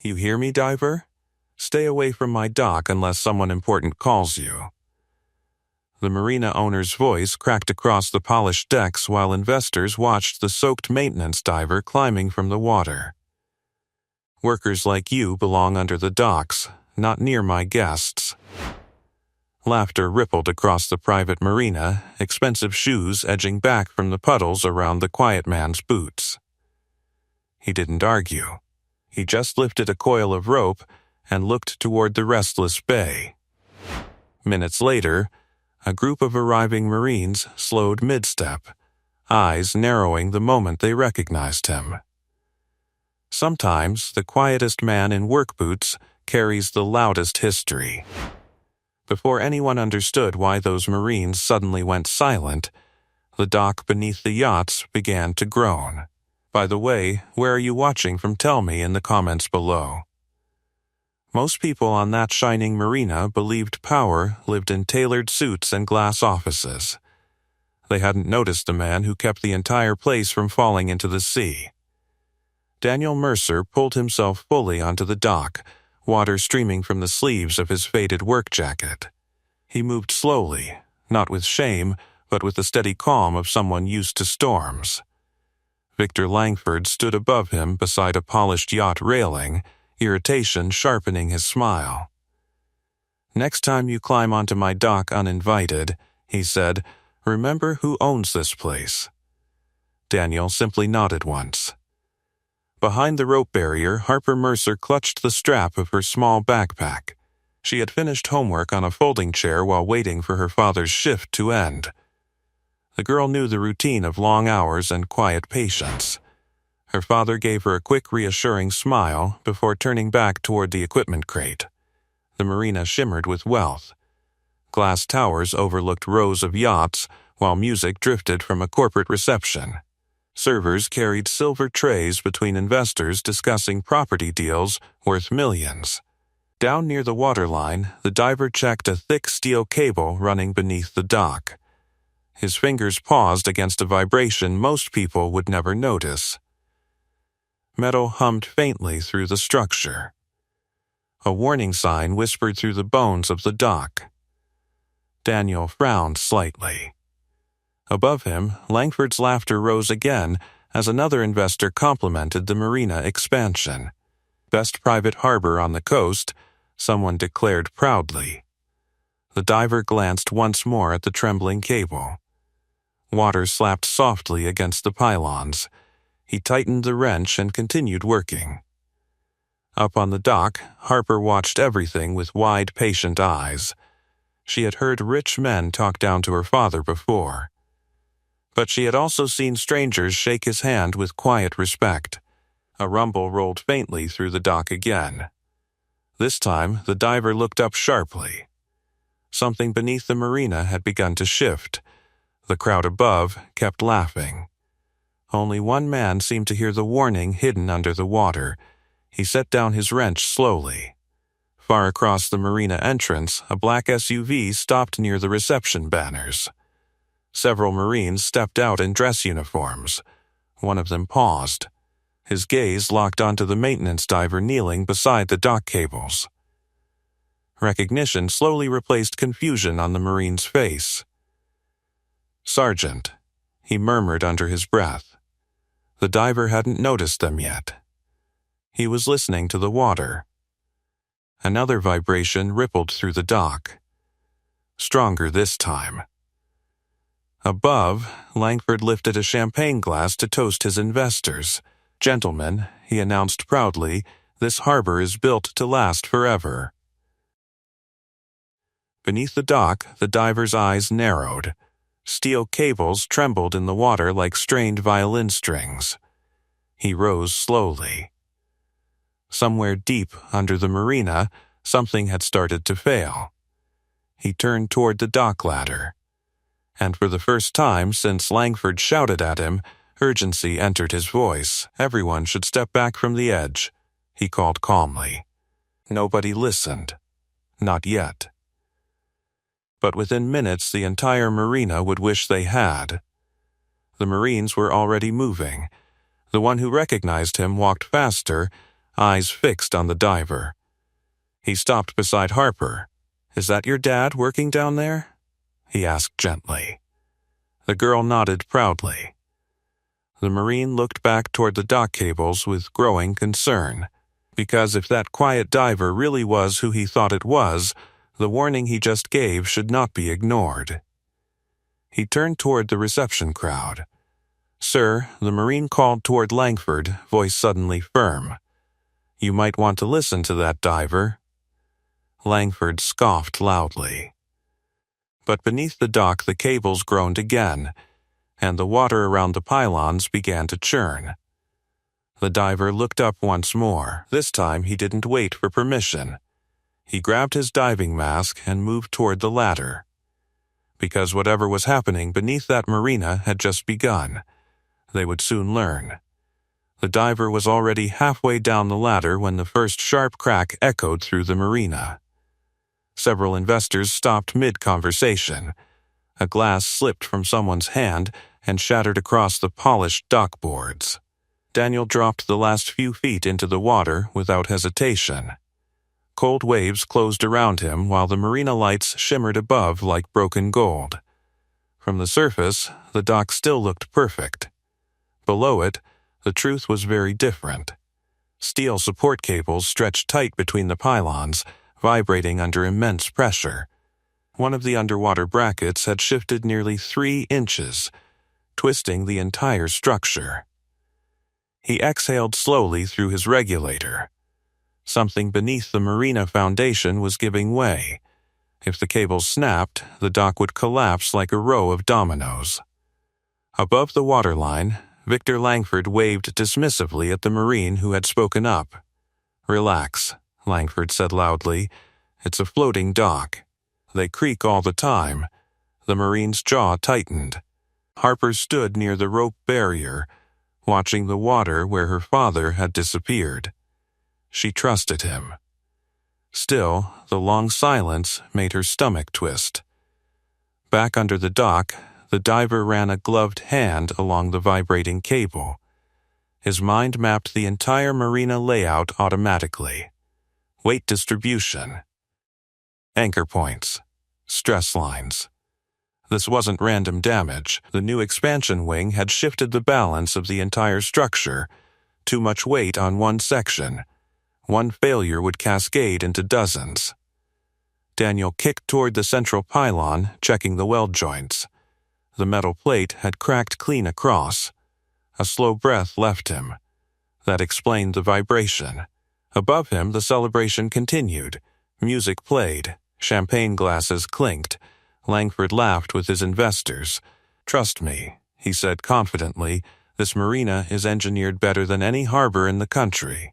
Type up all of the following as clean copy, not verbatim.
"You hear me, diver? Stay away from my dock unless someone important calls you." The marina owner's voice cracked across the polished decks while investors watched the soaked maintenance diver climbing from the water. "Workers like you belong under the docks, not near my guests." Laughter rippled across the private marina, expensive shoes edging back from the puddles around the quiet man's boots. He didn't argue. He just lifted a coil of rope and looked toward the restless bay. Minutes later, a group of arriving Marines slowed mid-step, eyes narrowing the moment they recognized him. Sometimes the quietest man in work boots carries the loudest history. Before anyone understood why those Marines suddenly went silent, the dock beneath the yachts began to groan. By the way, where are you watching from? Tell me in the comments below. Most people on that shining marina believed power lived in tailored suits and glass offices. They hadn't noticed the man who kept the entire place from falling into the sea. Daniel Mercer pulled himself fully onto the dock, water streaming from the sleeves of his faded work jacket. He moved slowly, not with shame, but with the steady calm of someone used to storms. Victor Langford stood above him beside a polished yacht railing, irritation sharpening his smile. "Next time you climb onto my dock uninvited," he said, "remember who owns this place." Daniel simply nodded once. Behind the rope barrier, Harper Mercer clutched the strap of her small backpack. She had finished homework on a folding chair while waiting for her father's shift to end. The girl knew the routine of long hours and quiet patience. Her father gave her a quick, reassuring smile before turning back toward the equipment crate. The marina shimmered with wealth. Glass towers overlooked rows of yachts, while music drifted from a corporate reception. Servers carried silver trays between investors discussing property deals worth millions. Down near the waterline, the diver checked a thick steel cable running beneath the dock. His fingers paused against a vibration most people would never notice. Metal hummed faintly through the structure. A warning sign whispered through the bones of the dock. Daniel frowned slightly. Above him, Langford's laughter rose again as another investor complimented the marina expansion. "Best private harbor on the coast," someone declared proudly. The diver glanced once more at the trembling cable. Water slapped softly against the pylons. He tightened the wrench and continued working. Up on the dock, Harper watched everything with wide, patient eyes. She had heard rich men talk down to her father before. But she had also seen strangers shake his hand with quiet respect. A rumble rolled faintly through the dock again. This time, the diver looked up sharply. Something beneath the marina had begun to shift. The crowd above kept laughing. Only one man seemed to hear the warning hidden under the water. He set down his wrench slowly. Far across the marina entrance, a black SUV stopped near the reception banners. Several Marines stepped out in dress uniforms. One of them paused. His gaze locked onto the maintenance diver kneeling beside the dock cables. Recognition slowly replaced confusion on the Marine's face. "Sergeant," he murmured under his breath. The diver hadn't noticed them yet. He was listening to the water. Another vibration rippled through the dock. Stronger this time. Above, Langford lifted a champagne glass to toast his investors. "Gentlemen," he announced proudly, "this harbor is built to last forever." Beneath the dock, the diver's eyes narrowed. Steel cables trembled in the water like strained violin strings. He rose slowly. Somewhere deep under the marina, something had started to fail. He turned toward the dock ladder. And for the first time since Langford shouted at him, urgency entered his voice. "Everyone should step back from the edge," he called calmly. Nobody listened. Not yet. But within minutes the entire marina would wish they had. The Marines were already moving. The one who recognized him walked faster, eyes fixed on the diver. He stopped beside Harper. "Is that your dad working down there?" he asked gently. The girl nodded proudly. The Marine looked back toward the dock cables with growing concern, because if that quiet diver really was who he thought it was, the warning he just gave should not be ignored. He turned toward the reception crowd. "Sir," the Marine called toward Langford, voice suddenly firm. "You might want to listen to that diver." Langford scoffed loudly. But beneath the dock the cables groaned again, and the water around the pylons began to churn. The diver looked up once more. This time he didn't wait for permission. He grabbed his diving mask and moved toward the ladder. Because whatever was happening beneath that marina had just begun. They would soon learn. The diver was already halfway down the ladder when the first sharp crack echoed through the marina. Several investors stopped mid-conversation. A glass slipped from someone's hand and shattered across the polished dock boards. Daniel dropped the last few feet into the water without hesitation. Cold waves closed around him while the marina lights shimmered above like broken gold. From the surface, the dock still looked perfect. Below it, the truth was very different. Steel support cables stretched tight between the pylons, vibrating under immense pressure. One of the underwater brackets had shifted nearly 3 inches, twisting the entire structure. He exhaled slowly through his regulator. Something beneath the marina foundation was giving way. If the cables snapped, the dock would collapse like a row of dominoes. Above the waterline, Victor Langford waved dismissively at the Marine who had spoken up. "Relax," Langford said loudly. "It's a floating dock. They creak all the time." The Marine's jaw tightened. Harper stood near the rope barrier, watching the water where her father had disappeared. She trusted him. Still, the long silence made her stomach twist. Back under the dock, the diver ran a gloved hand along the vibrating cable. His mind mapped the entire marina layout automatically. Weight distribution, anchor points, stress lines. This wasn't random damage. The new expansion wing had shifted the balance of the entire structure. Too much weight on one section. One failure would cascade into dozens. Daniel kicked toward the central pylon, checking the weld joints. The metal plate had cracked clean across. A slow breath left him. That explained the vibration. Above him, the celebration continued. Music played. Champagne glasses clinked. Langford laughed with his investors. "Trust me," he said confidently, "this marina is engineered better than any harbor in the country."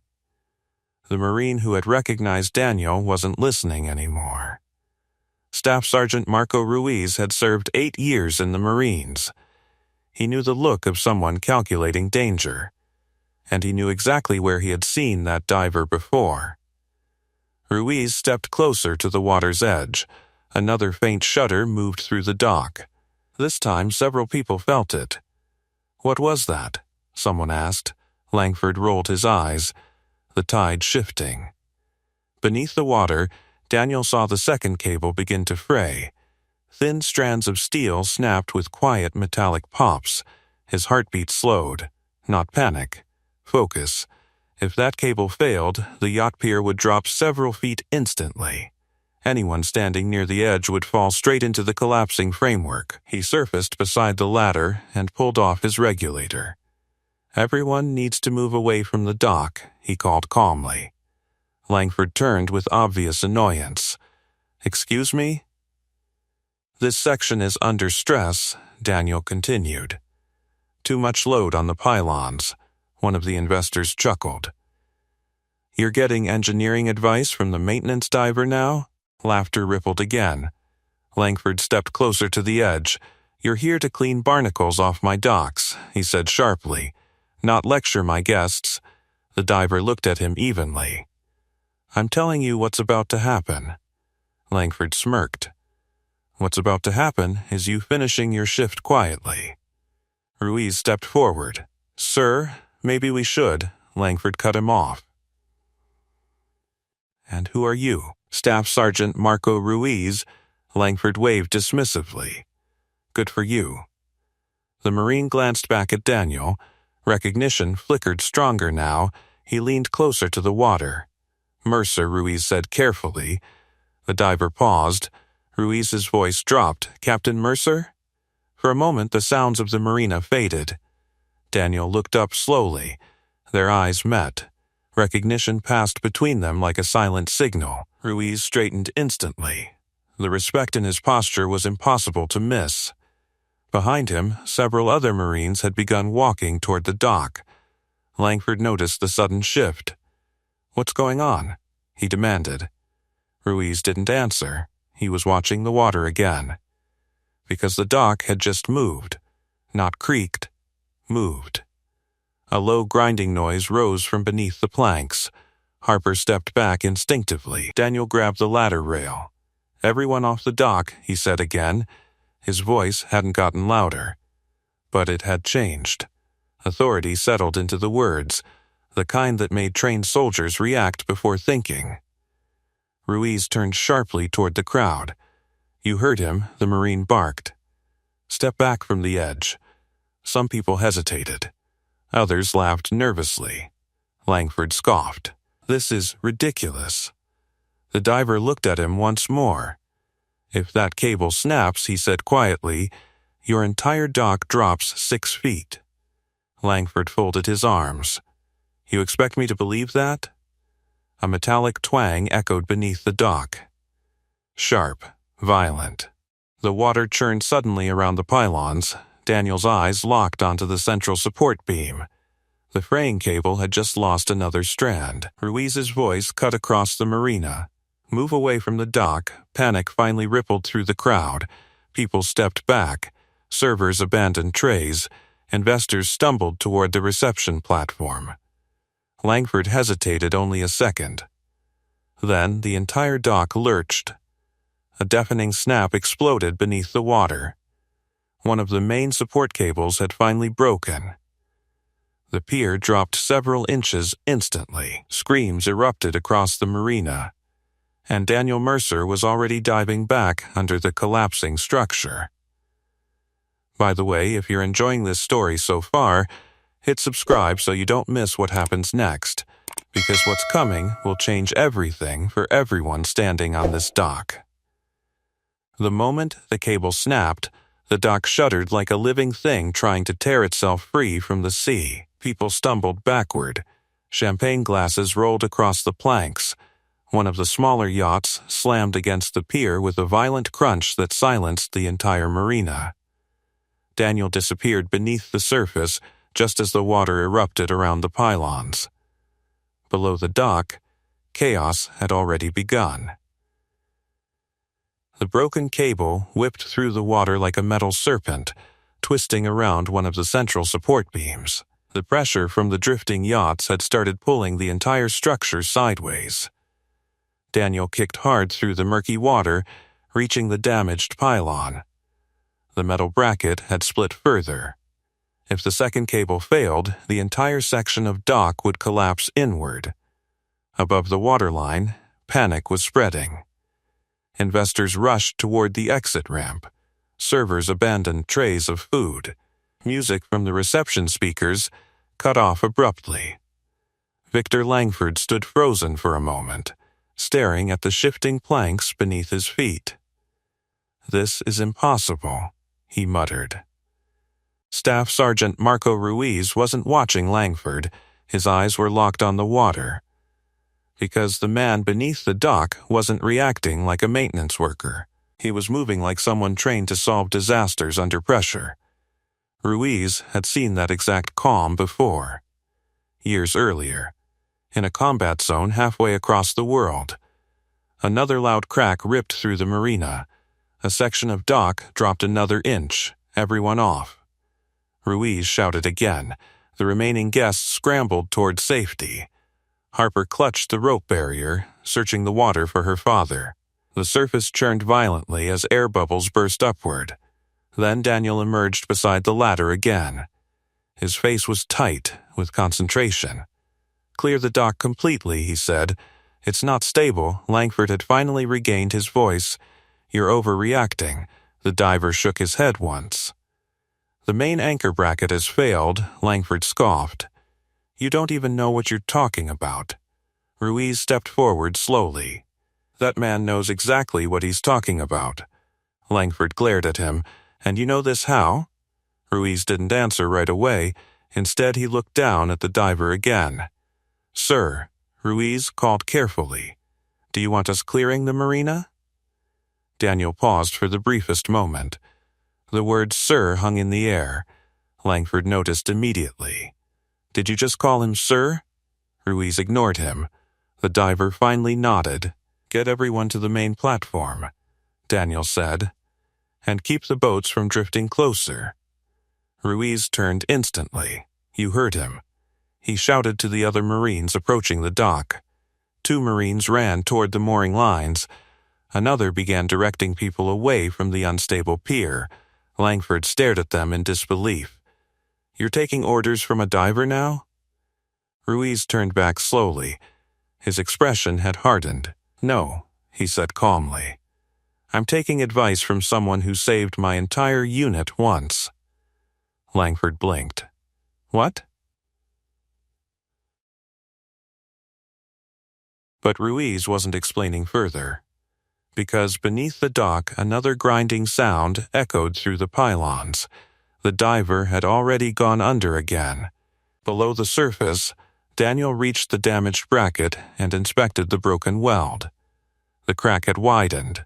The Marine who had recognized Daniel wasn't listening anymore. Staff Sergeant Marco Ruiz had served 8 years in the Marines. He knew the look of someone calculating danger, and he knew exactly where he had seen that diver before. Ruiz stepped closer to the water's edge. Another faint shudder moved through the dock. This time several people felt it. "What was that?" someone asked. Langford rolled his eyes, the tide shifting. Beneath the water, Daniel saw the second cable begin to fray. Thin strands of steel snapped with quiet metallic pops. His heartbeat slowed. Not panic. Focus. If that cable failed, the yacht pier would drop several feet instantly. Anyone standing near the edge would fall straight into the collapsing framework. He surfaced beside the ladder and pulled off his regulator. "Everyone needs to move away from the dock," he called calmly. Langford turned with obvious annoyance. "Excuse me?" "This section is under stress," Daniel continued. "Too much load on the pylons," one of the investors chuckled. "You're getting engineering advice from the maintenance diver now?" Laughter rippled again. Langford stepped closer to the edge. "You're here to clean barnacles off my docks," he said sharply. "Not lecture my guests." The diver looked at him evenly. "I'm telling you what's about to happen." Langford smirked. "What's about to happen is you finishing your shift quietly." Ruiz stepped forward. "Sir, maybe we should," Langford cut him off. "And who are you?" "Staff Sergeant Marco Ruiz," Langford waved dismissively. "Good for you." The Marine glanced back at Daniel. Recognition flickered stronger now. He leaned closer to the water. "Mercer," Ruiz said carefully. The diver paused. Ruiz's voice dropped. "Captain Mercer?" For a moment the sounds of the marina faded. Daniel looked up slowly. Their eyes met. Recognition passed between them like a silent signal. Ruiz straightened instantly. The respect in his posture was impossible to miss. Behind him, several other Marines had begun walking toward the dock. Langford noticed the sudden shift. "What's going on?" he demanded. Ruiz didn't answer. He was watching the water again. Because the dock had just moved. Not creaked. Moved. A low grinding noise rose from beneath the planks. Harper stepped back instinctively. Daniel grabbed the ladder rail. "Everyone off the dock," he said again. His voice hadn't gotten louder. But it had changed. Authority settled into the words, the kind that made trained soldiers react before thinking. Ruiz turned sharply toward the crowd. "You heard him," the Marine barked. "Step back from the edge." Some people hesitated. Others laughed nervously. Langford scoffed. "This is ridiculous." The diver looked at him once more. "If that cable snaps," he said quietly, "your entire dock drops 6 feet." Langford folded his arms. "You expect me to believe that?" A metallic twang echoed beneath the dock. Sharp, violent. The water churned suddenly around the pylons. Daniel's eyes locked onto the central support beam. The fraying cable had just lost another strand. Ruiz's voice cut across the marina. "Move away from the dock." Panic finally rippled through the crowd. People stepped back. Servers abandoned trays. Investors stumbled toward the reception platform. Langford hesitated only a second. Then the entire dock lurched. A deafening snap exploded beneath the water. One of the main support cables had finally broken. The pier dropped several inches instantly. Screams erupted across the marina. And Daniel Mercer was already diving back under the collapsing structure. By the way, if you're enjoying this story so far, hit subscribe so you don't miss what happens next, because what's coming will change everything for everyone standing on this dock. The moment the cable snapped, the dock shuddered like a living thing trying to tear itself free from the sea. People stumbled backward. Champagne glasses rolled across the planks. One of the smaller yachts slammed against the pier with a violent crunch that silenced the entire marina. Daniel disappeared beneath the surface just as the water erupted around the pylons. Below the dock, chaos had already begun. The broken cable whipped through the water like a metal serpent, twisting around one of the central support beams. The pressure from the drifting yachts had started pulling the entire structure sideways. Daniel kicked hard through the murky water, reaching the damaged pylon. The metal bracket had split further. If the second cable failed, the entire section of dock would collapse inward. Above the waterline, panic was spreading. Investors rushed toward the exit ramp. Servers abandoned trays of food. Music from the reception speakers cut off abruptly. Victor Langford stood frozen for a moment, staring at the shifting planks beneath his feet. "This is impossible," he muttered. Staff Sergeant Marco Ruiz wasn't watching Langford. His eyes were locked on the water. Because the man beneath the dock wasn't reacting like a maintenance worker. He was moving like someone trained to solve disasters under pressure. Ruiz had seen that exact calm before. Years earlier, in a combat zone halfway across the world. Another loud crack ripped through the marina. A section of dock dropped another inch, everyone off. Ruiz shouted again. The remaining guests scrambled toward safety. Harper clutched the rope barrier, searching the water for her father. The surface churned violently as air bubbles burst upward. Then Daniel emerged beside the ladder again. His face was tight with concentration. "Clear the dock completely," he said. It's not stable. Langford had finally regained his voice. You're overreacting. The diver shook his head once. The main anchor bracket has failed, Langford scoffed. You don't even know what you're talking about. Ruiz stepped forward slowly. That man knows exactly what he's talking about. Langford glared at him. And you know this how? Ruiz didn't answer right away. Instead, he looked down at the diver again. Sir, Ruiz called carefully. Do you want us clearing the marina? Daniel paused for the briefest moment. The word sir hung in the air. Langford noticed immediately. Did you just call him sir? Ruiz ignored him. The diver finally nodded. Get everyone to the main platform, Daniel said, and keep the boats from drifting closer. Ruiz turned instantly. You heard him. He shouted to the other Marines approaching the dock. 2 Marines ran toward the mooring lines. Another began directing people away from the unstable pier. Langford stared at them in disbelief. You're taking orders from a diver now? Ruiz turned back slowly. His expression had hardened. No, he said calmly. I'm taking advice from someone who saved my entire unit once. Langford blinked. What? But Ruiz wasn't explaining further, because beneath the dock another grinding sound echoed through the pylons. The diver had already gone under again. Below the surface, Daniel reached the damaged bracket and inspected the broken weld. The crack had widened.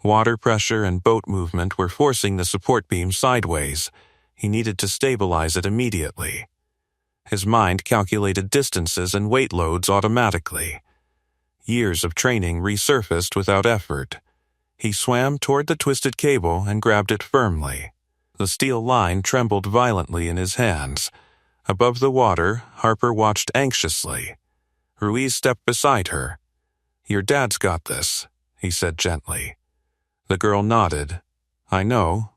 Water pressure and boat movement were forcing the support beam sideways. He needed to stabilize it immediately. His mind calculated distances and weight loads automatically. Years of training resurfaced without effort. He swam toward the twisted cable and grabbed it firmly. The steel line trembled violently in his hands. Above the water, Harper watched anxiously. Ruiz stepped beside her. Your dad's got this, he said gently. The girl nodded. I know.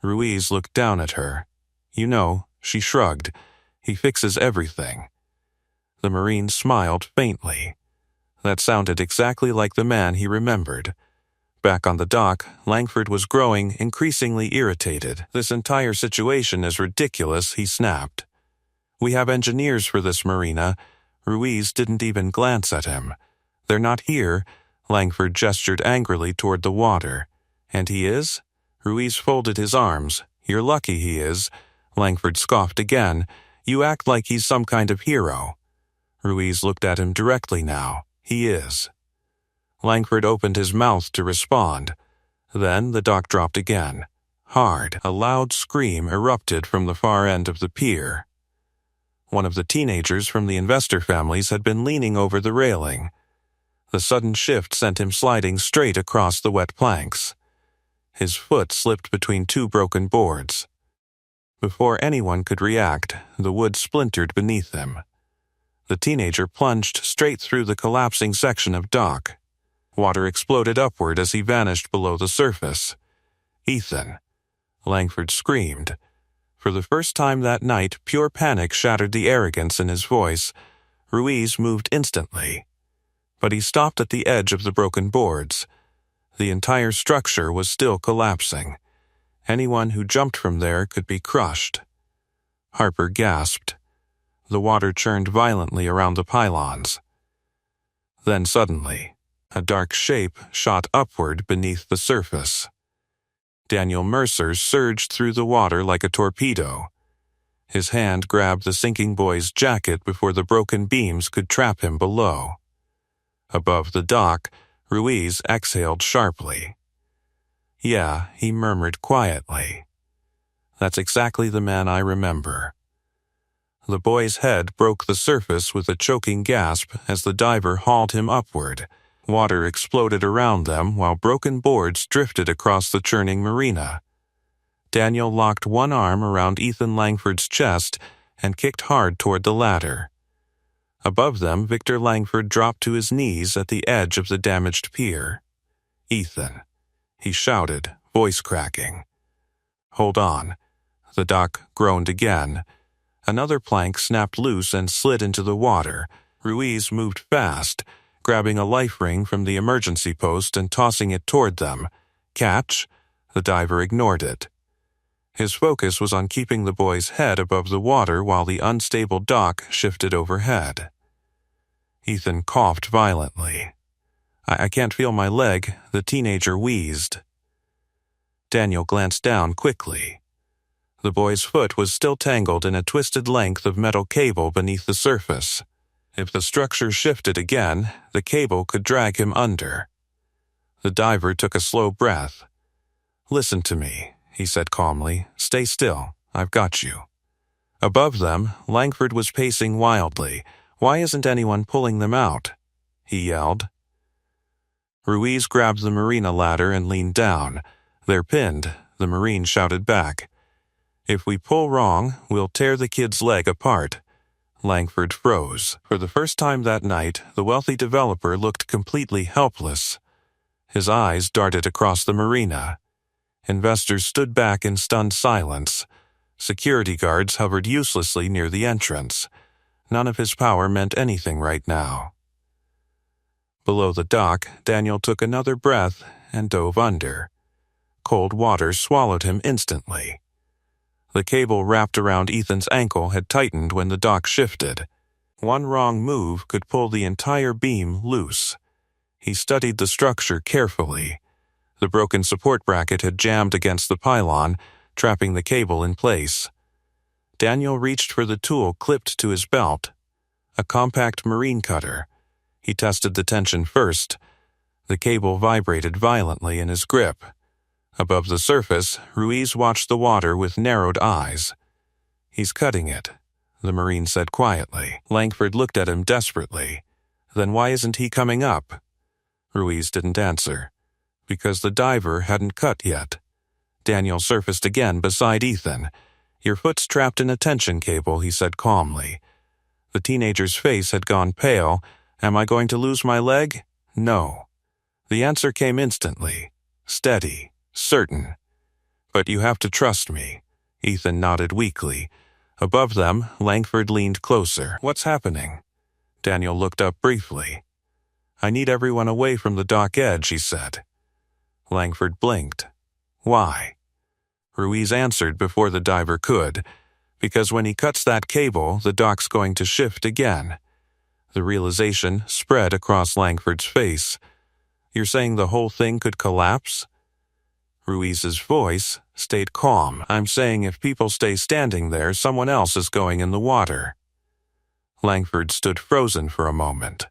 Ruiz looked down at her. You know, she shrugged. He fixes everything. The Marine smiled faintly. That sounded exactly like the man he remembered. Back on the dock, Langford was growing increasingly irritated. This entire situation is ridiculous, he snapped. We have engineers for this marina. Ruiz didn't even glance at him. They're not here. Langford gestured angrily toward the water. And he is? Ruiz folded his arms. You're lucky he is. Langford scoffed again. You act like he's some kind of hero. Ruiz looked at him directly now. He is. Langford opened his mouth to respond. Then the dock dropped again. Hard, a loud scream erupted from the far end of the pier. One of the teenagers from the investor families had been leaning over the railing. The sudden shift sent him sliding straight across the wet planks. His foot slipped between 2 broken boards. Before anyone could react, the wood splintered beneath him. The teenager plunged straight through the collapsing section of dock. Water exploded upward as he vanished below the surface. Ethan! Langford screamed. For the first time that night, pure panic shattered the arrogance in his voice. Ruiz moved instantly. But he stopped at the edge of the broken boards. The entire structure was still collapsing. Anyone who jumped from there could be crushed. Harper gasped. The water churned violently around the pylons. Then suddenly, a dark shape shot upward beneath the surface. Daniel Mercer surged through the water like a torpedo. His hand grabbed the sinking boy's jacket before the broken beams could trap him below. Above the dock, Ruiz exhaled sharply. Yeah, he murmured quietly. That's exactly the man I remember. The boy's head broke the surface with a choking gasp as the diver hauled him upward. Water exploded around them while broken boards drifted across the churning marina. Daniel locked one arm around Ethan Langford's chest and kicked hard toward the ladder. Above them, Victor Langford dropped to his knees at the edge of the damaged pier. Ethan, he shouted, voice cracking. Hold on. The dock groaned again. Another plank snapped loose and slid into the water. Ruiz moved fast, grabbing a life ring from the emergency post and tossing it toward them. "Catch!" The diver ignored it. His focus was on keeping the boy's head above the water while the unstable dock shifted overhead. Ethan coughed violently. I can't feel my leg," the teenager wheezed. Daniel glanced down quickly. The boy's foot was still tangled in a twisted length of metal cable beneath the surface. If the structure shifted again, the cable could drag him under. The diver took a slow breath. "Listen to me," he said calmly. "Stay still. I've got you." Above them, Langford was pacing wildly. "Why isn't anyone pulling them out?" he yelled. Ruiz grabbed the marina ladder and leaned down. "They're pinned," the Marine shouted back. "If we pull wrong, we'll tear the kid's leg apart." Langford froze. For the first time that night, the wealthy developer looked completely helpless. His eyes darted across the marina. Investors stood back in stunned silence. Security guards hovered uselessly near the entrance. None of his power meant anything right now. Below the dock, Daniel took another breath and dove under. Cold water swallowed him instantly. The cable wrapped around Ethan's ankle had tightened when the dock shifted. One wrong move could pull the entire beam loose. He studied the structure carefully. The broken support bracket had jammed against the pylon, trapping the cable in place. Daniel reached for the tool clipped to his belt. A compact marine cutter. He tested the tension first. The cable vibrated violently in his grip. Above the surface, Ruiz watched the water with narrowed eyes. "He's cutting it," the Marine said quietly. Langford looked at him desperately. "Then why isn't he coming up?" Ruiz didn't answer. "Because the diver hadn't cut yet." Daniel surfaced again beside Ethan. "Your foot's trapped in a tension cable," he said calmly. The teenager's face had gone pale. "Am I going to lose my leg?" "No." The answer came instantly. Steady. Certain. "But you have to trust me." Ethan nodded weakly. Above them, Langford leaned closer. "What's happening?" Daniel looked up briefly. "I need everyone away from the dock edge," he said. Langford blinked. "Why?" Ruiz answered before the diver could. "Because when he cuts that cable, the dock's going to shift again." The realization spread across Langford's face. "You're saying the whole thing could collapse?" Ruiz's voice stayed calm. "I'm saying if people stay standing there, someone else is going in the water." Langford stood frozen for a moment.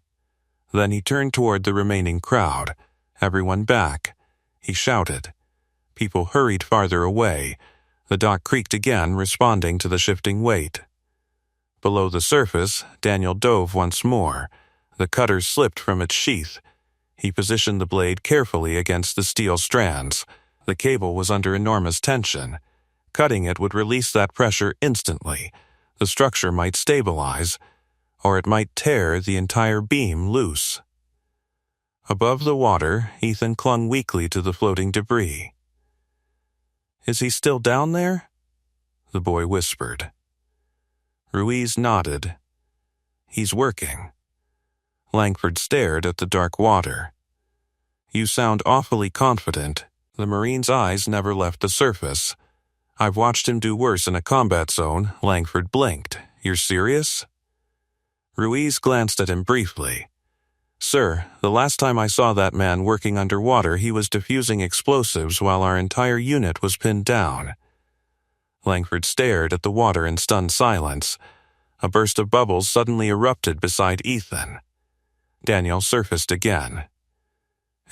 Then he turned toward the remaining crowd. "Everyone back," he shouted. People hurried farther away. The dock creaked again, responding to the shifting weight. Below the surface, Daniel dove once more. The cutter slipped from its sheath. He positioned the blade carefully against the steel strands. The cable was under enormous tension. Cutting it would release that pressure instantly. The structure might stabilize, or it might tear the entire beam loose. Above the water, Ethan clung weakly to the floating debris. "Is he still down there?" the boy whispered. Ruiz nodded. "He's working." Langford stared at the dark water. "You sound awfully confident." The Marine's eyes never left the surface. "I've watched him do worse in a combat zone." Langford blinked. "You're serious?" Ruiz glanced at him briefly. "Sir, the last time I saw that man working underwater, he was defusing explosives while our entire unit was pinned down." Langford stared at the water in stunned silence. A burst of bubbles suddenly erupted beside Ethan. Daniel surfaced again.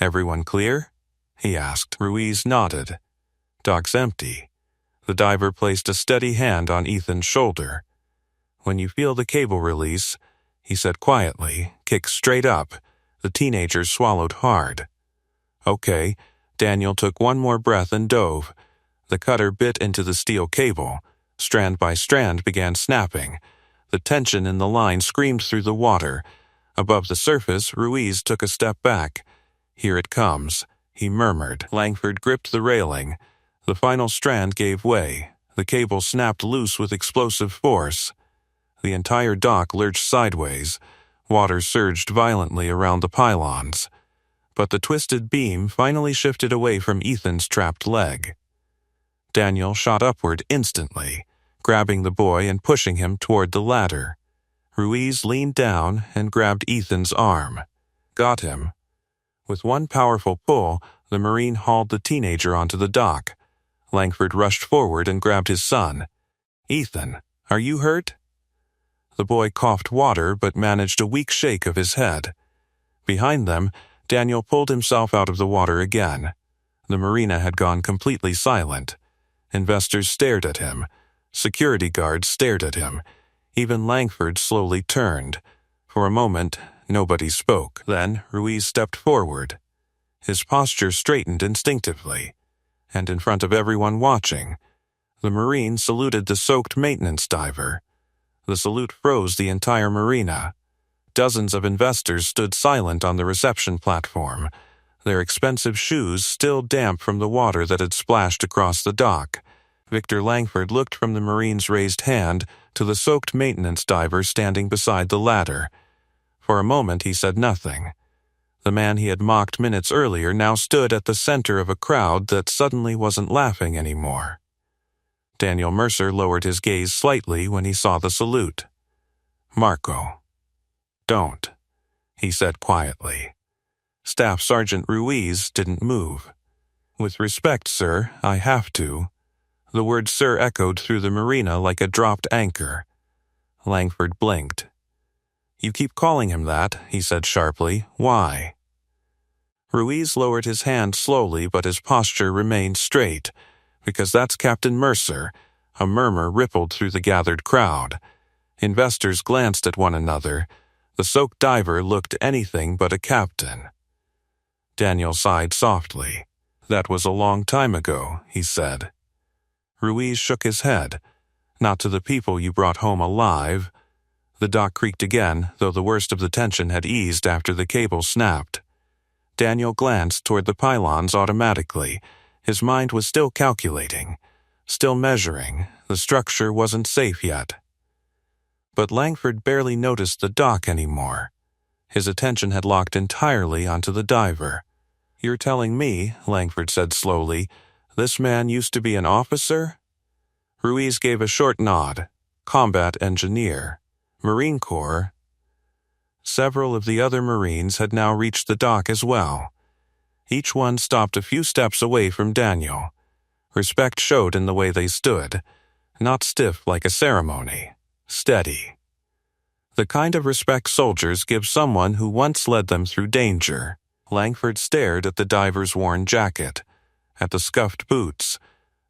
"Everyone clear?" he asked. Ruiz nodded. "Dock's empty." The diver placed a steady hand on Ethan's shoulder. "When you feel the cable release," he said quietly, "kick straight up." The teenager swallowed hard. "Okay." Daniel took one more breath and dove. The cutter bit into the steel cable. Strand by strand began snapping. The tension in the line screamed through the water. Above the surface, Ruiz took a step back. "Here it comes," he murmured. Langford gripped the railing. The final strand gave way. The cable snapped loose with explosive force. The entire dock lurched sideways. Water surged violently around the pylons, but the twisted beam finally shifted away from Ethan's trapped leg. Daniel shot upward instantly, grabbing the boy and pushing him toward the ladder. Ruiz leaned down and grabbed Ethan's arm. Got him. With one powerful pull, the Marine hauled the teenager onto the dock. Langford rushed forward and grabbed his son. "Ethan, are you hurt?" The boy coughed water but managed a weak shake of his head. Behind them, Daniel pulled himself out of the water again. The marina had gone completely silent. Investors stared at him. Security guards stared at him. Even Langford slowly turned. For a moment, nobody spoke. Then Ruiz stepped forward. His posture straightened instinctively, and in front of everyone watching, the Marine saluted the soaked maintenance diver. The salute froze the entire marina. Dozens of investors stood silent on the reception platform, their expensive shoes still damp from the water that had splashed across the dock. Victor Langford looked from the Marine's raised hand to the soaked maintenance diver standing beside the ladder. For a moment he said nothing. The man he had mocked minutes earlier now stood at the center of a crowd that suddenly wasn't laughing anymore. Daniel Mercer lowered his gaze slightly when he saw the salute. "Marco, don't," he said quietly. Staff Sergeant Ruiz didn't move. "With respect, sir, I have to." The word "sir" echoed through the marina like a dropped anchor. Langford blinked. "You keep calling him that," he said sharply. "Why?" Ruiz lowered his hand slowly, but his posture remained straight. "Because that's Captain Mercer." A murmur rippled through the gathered crowd. Investors glanced at one another. The soaked diver looked anything but a captain. Daniel sighed softly. "That was a long time ago," he said. Ruiz shook his head. "Not to the people you brought home alive." The dock creaked again, though the worst of the tension had eased after the cable snapped. Daniel glanced toward the pylons automatically. His mind was still calculating, still measuring. The structure wasn't safe yet. But Langford barely noticed the dock anymore. His attention had locked entirely onto the diver. "You're telling me," Langford said slowly, "this man used to be an officer?" Ruiz gave a short nod. "Combat engineer. Marine Corps." Several of the other Marines had now reached the dock as well. Each one stopped a few steps away from Daniel. Respect showed in the way they stood, not stiff like a ceremony, steady. The kind of respect soldiers give someone who once led them through danger. Langford stared at the diver's worn jacket, at the scuffed boots,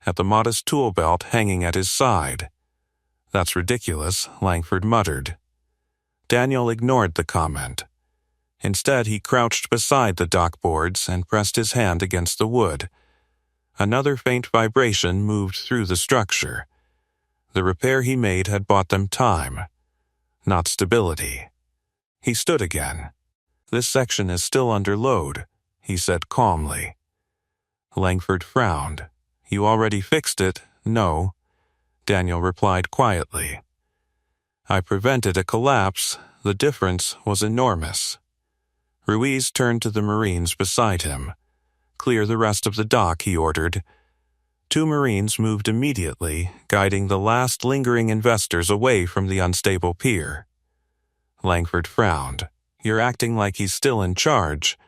at the modest tool belt hanging at his side. "That's ridiculous," Langford muttered. Daniel ignored the comment. Instead, he crouched beside the dock boards and pressed his hand against the wood. Another faint vibration moved through the structure. The repair he made had bought them time, not stability. He stood again. "This section is still under load," he said calmly. Langford frowned. "You already fixed it?" "No," Daniel replied quietly. "I prevented a collapse. The difference was enormous." Ruiz turned to the Marines beside him. "Clear the rest of the dock," he ordered. 2 Marines moved immediately, guiding the last lingering investors away from the unstable pier. Langford frowned. "You're acting like he's still in charge."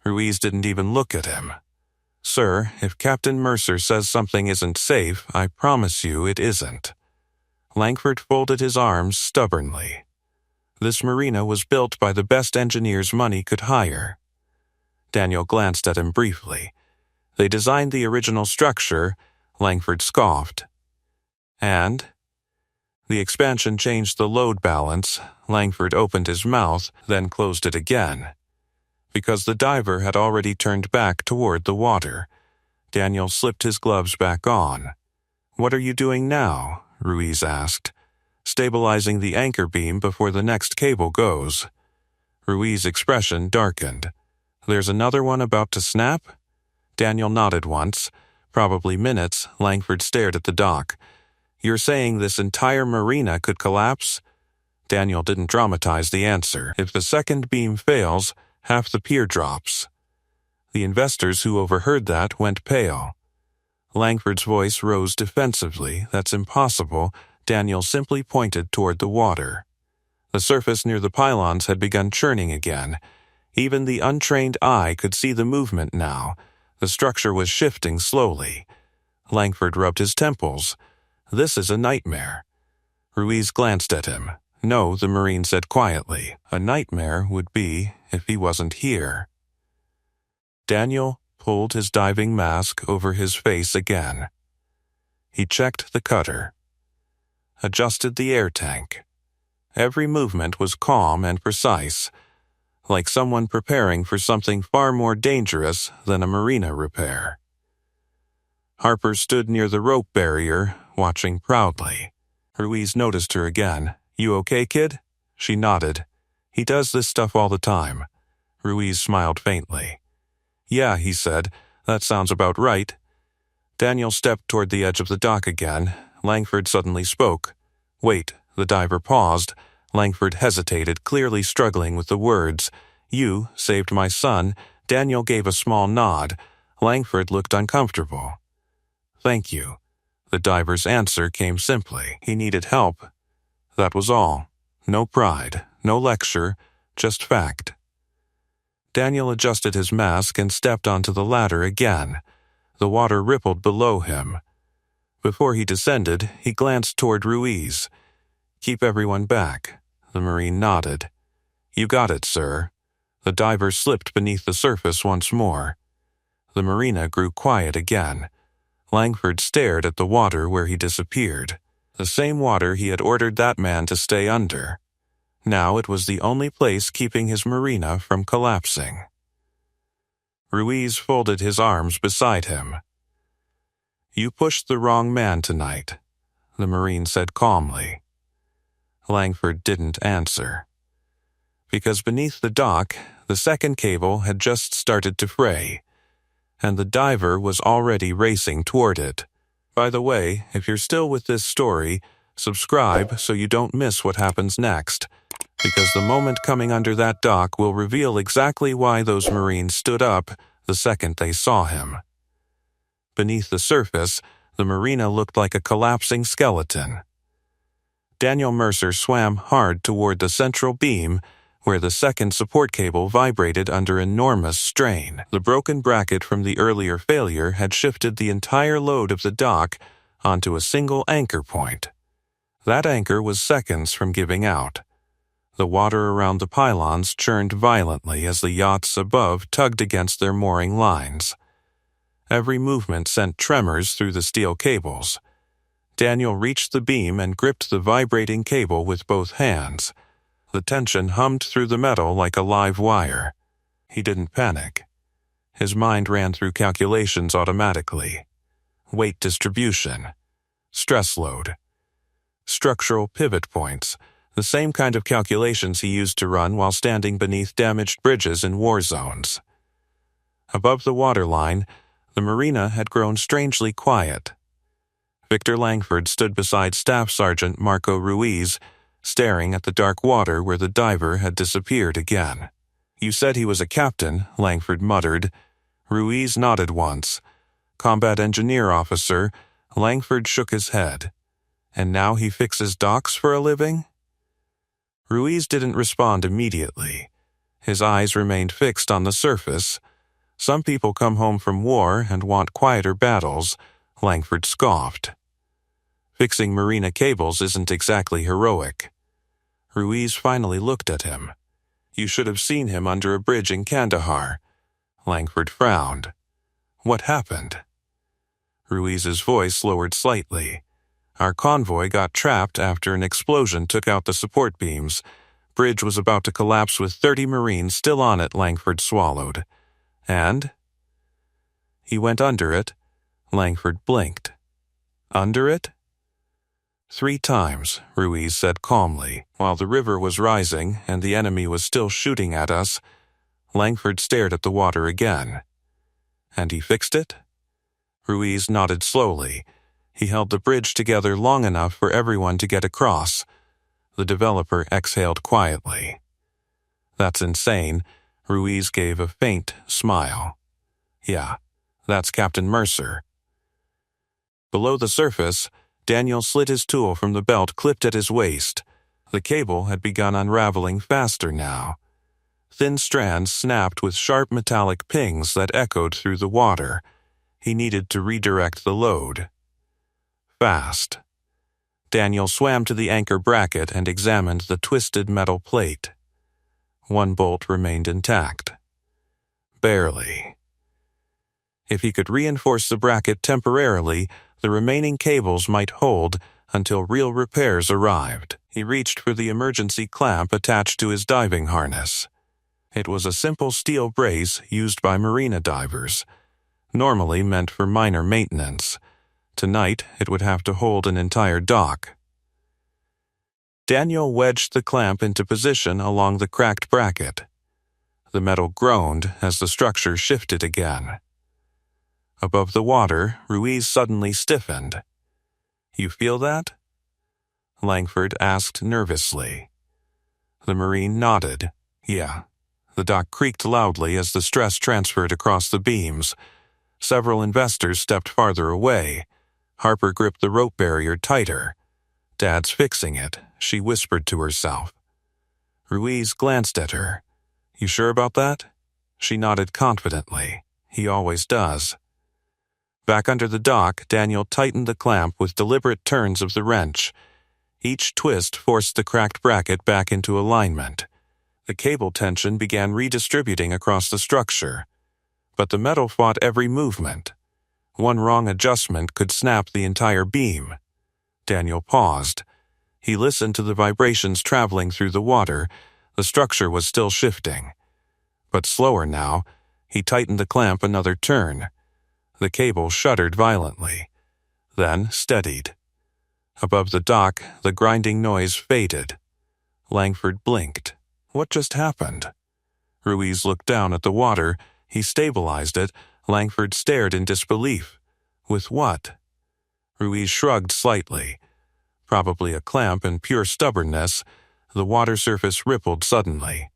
Ruiz didn't even look at him. "Sir, if Captain Mercer says something isn't safe, I promise you it isn't." Langford folded his arms stubbornly. This marina was built by the best engineers money could hire. Daniel glanced at him briefly. "They designed the original structure," Langford scoffed. "And?" "The expansion changed the load balance." Langford opened his mouth, then closed it again. Because the diver had already turned back toward the water. Daniel slipped his gloves back on. "What are you doing now?" Ruiz asked. "Stabilizing the anchor beam before the next cable goes." Ruiz's expression darkened. "There's another one about to snap?" Daniel nodded once. Probably minutes. Langford stared at the dock. "You're saying this entire marina could collapse?" Daniel didn't dramatize the answer. If the second beam fails, half the pier drops. The investors who overheard that went pale. Langford's voice rose defensively. That's impossible. Daniel simply pointed toward the water. The surface near the pylons had begun churning again. Even the untrained eye could see the movement now. The structure was shifting slowly. Langford rubbed his temples. This is a nightmare. Ruiz glanced at him. No, the Marine said quietly. A nightmare would be if he wasn't here. Daniel pulled his diving mask over his face again. He checked the cutter. Adjusted the air tank. Every movement was calm and precise, like someone preparing for something far more dangerous than a marina repair. Harper stood near the rope barrier, watching proudly. Ruiz noticed her again. "You okay, kid?" She nodded. "He does this stuff all the time." Ruiz smiled faintly. "Yeah," he said. "That sounds about right." Daniel stepped toward the edge of the dock again. Langford suddenly spoke. "Wait." The diver paused. Langford hesitated, clearly struggling with the words. "You saved my son." Daniel gave a small nod. Langford looked uncomfortable. "Thank you." The diver's answer came simply. He needed help. That was all. No pride, no lecture, just fact. Daniel adjusted his mask and stepped onto the ladder again. The water rippled below him. Before he descended, he glanced toward Ruiz. "Keep everyone back." The Marine nodded. "You got it, sir." The diver slipped beneath the surface once more. The marina grew quiet again. Langford stared at the water where he disappeared. The same water he had ordered that man to stay under. Now it was the only place keeping his marina from collapsing. Ruiz folded his arms beside him. "You pushed the wrong man tonight," the Marine said calmly. Langford didn't answer. Because beneath the dock, the second cable had just started to fray, and the diver was already racing toward it. By the way, if you're still with this story, subscribe so you don't miss what happens next, because the moment coming under that dock will reveal exactly why those Marines stood up the second they saw him. Beneath the surface, the marina looked like a collapsing skeleton. Daniel Mercer swam hard toward the central beam, where the second support cable vibrated under enormous strain. The broken bracket from the earlier failure had shifted the entire load of the dock onto a single anchor point. That anchor was seconds from giving out. The water around the pylons churned violently as the yachts above tugged against their mooring lines. Every movement sent tremors through the steel cables. Daniel reached the beam and gripped the vibrating cable with both hands. The tension hummed through the metal like a live wire. He didn't panic. His mind ran through calculations automatically. Weight distribution, stress load, structural pivot points, the same kind of calculations he used to run while standing beneath damaged bridges in war zones. Above the waterline, the marina had grown strangely quiet. Victor Langford stood beside Staff Sergeant Marco Ruiz, staring at the dark water where the diver had disappeared again. "You said he was a captain," Langford muttered. Ruiz nodded once. "Combat engineer officer." Langford shook his head. "And now he fixes docks for a living?" Ruiz didn't respond immediately. His eyes remained fixed on the surface. "Some people come home from war and want quieter battles," Langford scoffed. "Fixing marina cables isn't exactly heroic." Ruiz finally looked at him. "You should have seen him under a bridge in Kandahar." Langford frowned. "What happened?" Ruiz's voice lowered slightly. "Our convoy got trapped after an explosion took out the support beams. Bridge was about to collapse with 30 Marines still on it," Langford swallowed. "And?" "He went under it." Langford blinked. "Under it?" 3 times, Ruiz said calmly, while the river was rising and the enemy was still shooting at us. Langford stared at the water again. "And he fixed it?" Ruiz nodded slowly. "He held the bridge together long enough for everyone to get across. The developer exhaled quietly. That's insane. Ruiz gave a faint smile. Yeah, that's Captain Mercer. Below the surface, Daniel slid his tool from the belt clipped at his waist. The cable had begun unraveling faster now. Thin strands snapped with sharp metallic pings that echoed through the water. He needed to redirect the load. Fast. Daniel swam to the anchor bracket and examined the twisted metal plate. One bolt remained intact. Barely. If he could reinforce the bracket temporarily, the remaining cables might hold until real repairs arrived. He reached for the emergency clamp attached to his diving harness. It was a simple steel brace used by marina divers, normally meant for minor maintenance. Tonight, it would have to hold an entire dock. Daniel wedged the clamp into position along the cracked bracket. The metal groaned as the structure shifted again. Above the water, Ruiz suddenly stiffened. "You feel that?" Langford asked nervously. The Marine nodded. Yeah. The dock creaked loudly as the stress transferred across the beams. Several investors stepped farther away. Harper gripped the rope barrier tighter. "Dad's fixing it," she whispered to herself. Ruiz glanced at her. "You sure about that?" She nodded confidently. He always does. Back under the dock, Daniel tightened the clamp with deliberate turns of the wrench. Each twist forced the cracked bracket back into alignment. The cable tension began redistributing across the structure. But the metal fought every movement. One wrong adjustment could snap the entire beam. Daniel paused. He listened to the vibrations traveling through the water. The structure was still shifting. But slower now, he tightened the clamp another turn. The cable shuddered violently, then steadied. Above the dock, the grinding noise faded. Langford blinked. What just happened? Ruiz looked down at the water. He stabilized it. Langford stared in disbelief. With what? Ruiz shrugged slightly. Probably a clamp and pure stubbornness. The water surface rippled suddenly.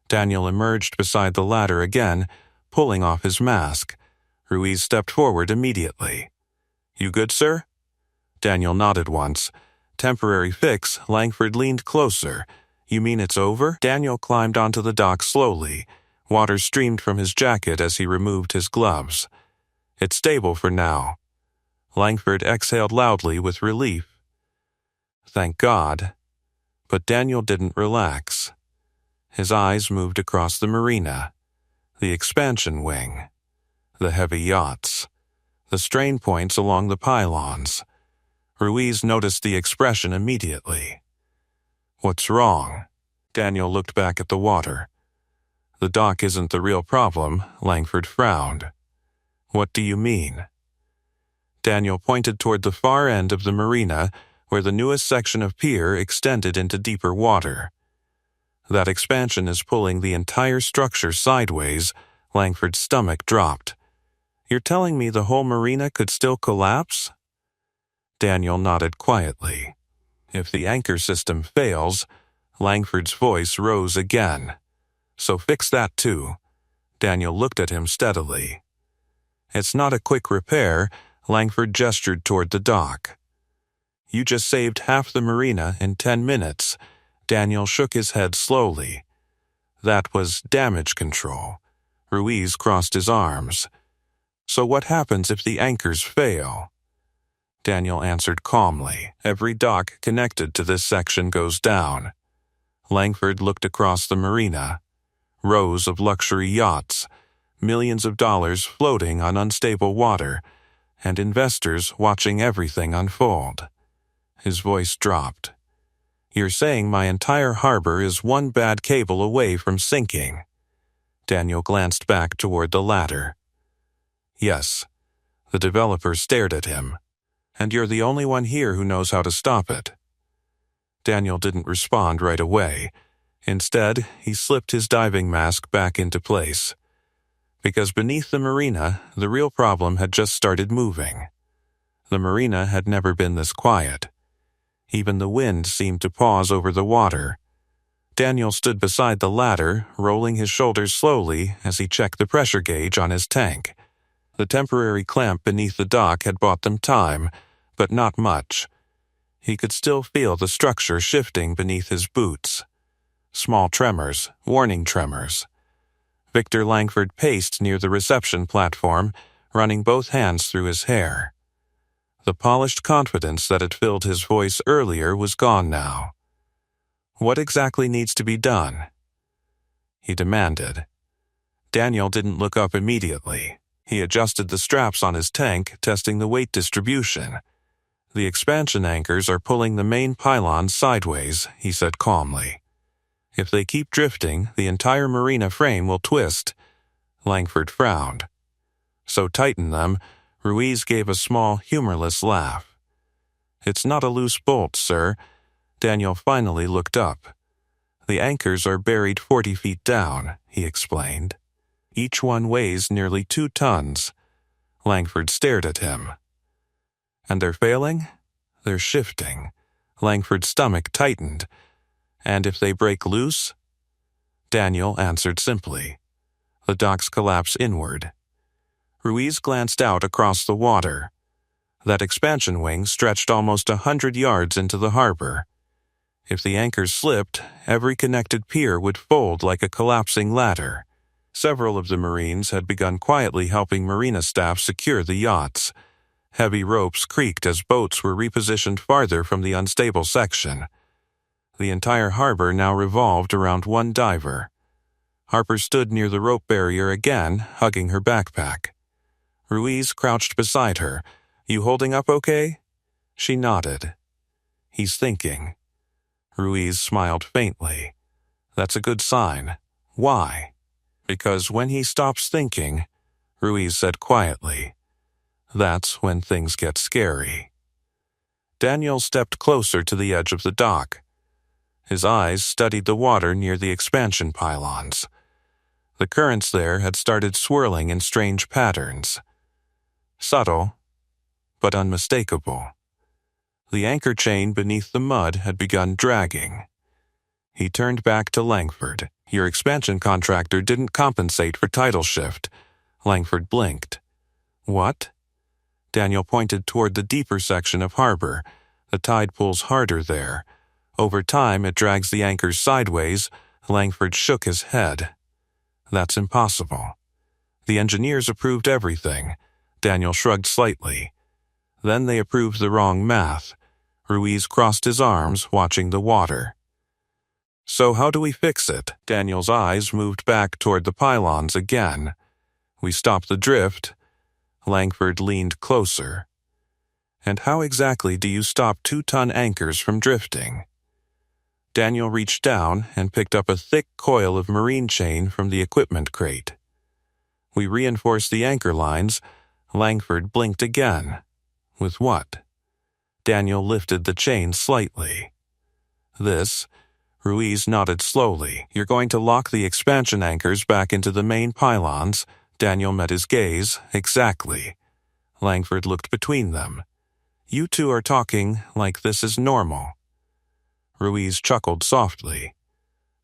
Daniel emerged beside the ladder again, pulling off his mask. Ruiz stepped forward immediately. "You good, sir?" Daniel nodded once. "Temporary fix." Langford leaned closer. "You mean it's over?" Daniel climbed onto the dock slowly. Water streamed from his jacket as he removed his gloves. "It's stable for now." Langford exhaled loudly with relief. Thank God. But Daniel didn't relax. His eyes moved across the marina, the expansion wing, the heavy yachts, the strain points along the pylons. Ruiz noticed the expression immediately. "What's wrong?" Daniel looked back at the water. "The dock isn't the real problem," Langford frowned. "What do you mean?" Daniel pointed toward the far end of the marina, where the newest section of pier extended into deeper water. "That expansion is pulling the entire structure sideways." Langford's stomach dropped. "You're telling me the whole marina could still collapse?" Daniel nodded quietly. "If the anchor system fails," Langford's voice rose again. "So fix that too." Daniel looked at him steadily. "It's not a quick repair." Langford gestured toward the dock. "You just saved half the marina in 10 minutes. Daniel shook his head slowly. "That was damage control." Ruiz crossed his arms. "So what happens if the anchors fail?" Daniel answered calmly. "Every dock connected to this section goes down." Langford looked across the marina. Rows of luxury yachts, millions of dollars floating on unstable water, and investors watching everything unfold. His voice dropped. "You're saying my entire harbor is one bad cable away from sinking?" Daniel glanced back toward the ladder. "Yes." The developer stared at him. "And you're the only one here who knows how to stop it." Daniel didn't respond right away. Instead, he slipped his diving mask back into place. Because beneath the marina, the real problem had just started moving. The marina had never been this quiet. Even the wind seemed to pause over the water. Daniel stood beside the ladder, rolling his shoulders slowly as he checked the pressure gauge on his tank. The temporary clamp beneath the dock had bought them time, but not much. He could still feel the structure shifting beneath his boots. Small tremors, warning tremors. Victor Langford paced near the reception platform, running both hands through his hair. The polished confidence that had filled his voice earlier was gone now. What exactly needs to be done? He demanded. Daniel didn't look up immediately. He adjusted the straps on his tank, testing the weight distribution. The expansion anchors are pulling the main pylon sideways, he said calmly. If they keep drifting, the entire marina frame will twist. Langford frowned. So tighten them. Ruiz gave a small, humorless laugh. It's not a loose bolt, sir. Daniel finally looked up. The anchors are buried 40 feet down, he explained. Each one weighs nearly 2 tons. Langford stared at him. And they're failing? They're shifting. Langford's stomach tightened. And if they break loose? Daniel answered simply. The docks collapse inward. Ruiz glanced out across the water. That expansion wing stretched almost 100 yards into the harbor. If the anchors slipped, every connected pier would fold like a collapsing ladder. Several of the Marines had begun quietly helping marina staff secure the yachts. Heavy ropes creaked as boats were repositioned farther from the unstable section. The entire harbor now revolved around one diver. Harper stood near the rope barrier again, hugging her backpack. Ruiz crouched beside her. You holding up okay? She nodded. He's thinking. Ruiz smiled faintly. That's a good sign. Why? Because when he stops thinking, Ruiz said quietly, that's when things get scary. Daniel stepped closer to the edge of the dock. His eyes studied the water near the expansion pylons. The currents there had started swirling in strange patterns. Subtle, but unmistakable. The anchor chain beneath the mud had begun dragging. He turned back to Langford. Your expansion contractor didn't compensate for tidal shift. Langford blinked. What? Daniel pointed toward the deeper section of harbor. The tide pulls harder there. Over time, it drags the anchors sideways. Langford shook his head. That's impossible. The engineers approved everything. Daniel shrugged slightly. Then they approved the wrong math. Ruiz crossed his arms, watching the water. So how do we fix it? Daniel's eyes moved back toward the pylons again. We stop the drift. Langford leaned closer. And how exactly do you stop 2-ton anchors from drifting? Daniel reached down and picked up a thick coil of marine chain from the equipment crate. We reinforce the anchor lines. Langford blinked again. With what? Daniel lifted the chain slightly. This. Ruiz nodded slowly. You're going to lock the expansion anchors back into the main pylons. Daniel met his gaze. Exactly. Langford looked between them. You two are talking like this is normal. Ruiz chuckled softly.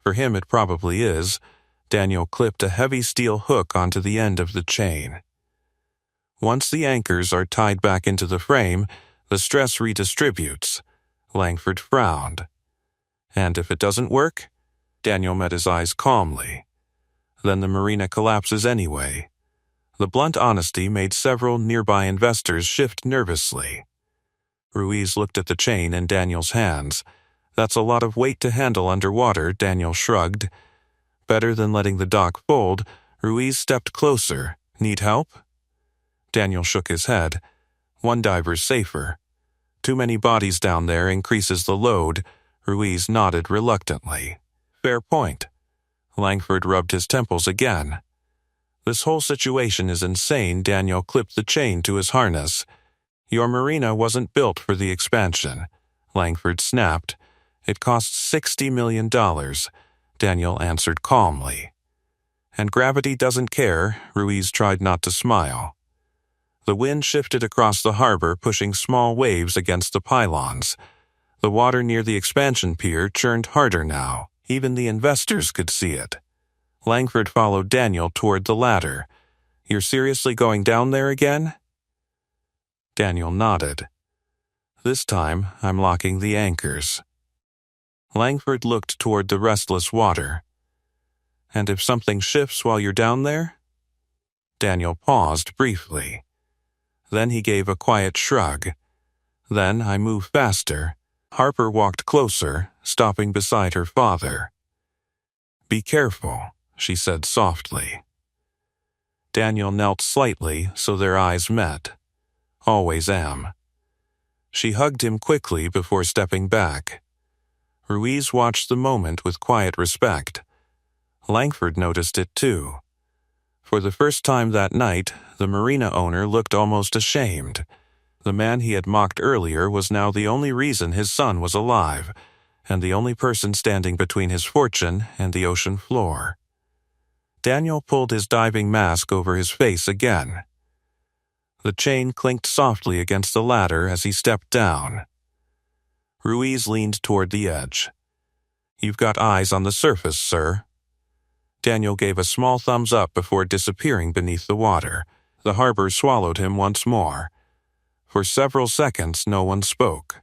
For him it probably is. Daniel clipped a heavy steel hook onto the end of the chain. Once the anchors are tied back into the frame, the stress redistributes. Langford frowned. And if it doesn't work? Daniel met his eyes calmly. Then the marina collapses anyway. The blunt honesty made several nearby investors shift nervously. Ruiz looked at the chain in Daniel's hands. That's a lot of weight to handle underwater, Daniel shrugged. Better than letting the dock fold, Ruiz stepped closer. Need help? Daniel shook his head. One diver's safer. Too many bodies down there increases the load. Ruiz nodded reluctantly. Fair point. Langford rubbed his temples again. This whole situation is insane. Daniel clipped the chain to his harness. Your marina wasn't built for the expansion. Langford snapped. It cost $60 million. Daniel answered calmly. And gravity doesn't care. Ruiz tried not to smile. The wind shifted across the harbor, pushing small waves against the pylons. The water near the expansion pier churned harder now. Even the investors could see it. Langford followed Daniel toward the ladder. "You're seriously going down there again?" Daniel nodded. "This time, I'm locking the anchors." Langford looked toward the restless water. "And if something shifts while you're down there?" Daniel paused briefly. Then he gave a quiet shrug. "Then I move faster." Harper walked closer, stopping beside her father. "Be careful," she said softly. Daniel knelt slightly so their eyes met. "Always am." She hugged him quickly before stepping back. Ruiz watched the moment with quiet respect. Langford noticed it too. For the first time that night, the marina owner looked almost ashamed. The man he had mocked earlier was now the only reason his son was alive, and the only person standing between his fortune and the ocean floor. Daniel pulled his diving mask over his face again. The chain clinked softly against the ladder as he stepped down. Ruiz leaned toward the edge. "You've got eyes on the surface, sir." Daniel gave a small thumbs up before disappearing beneath the water. The harbor swallowed him once more. For several seconds, no one spoke.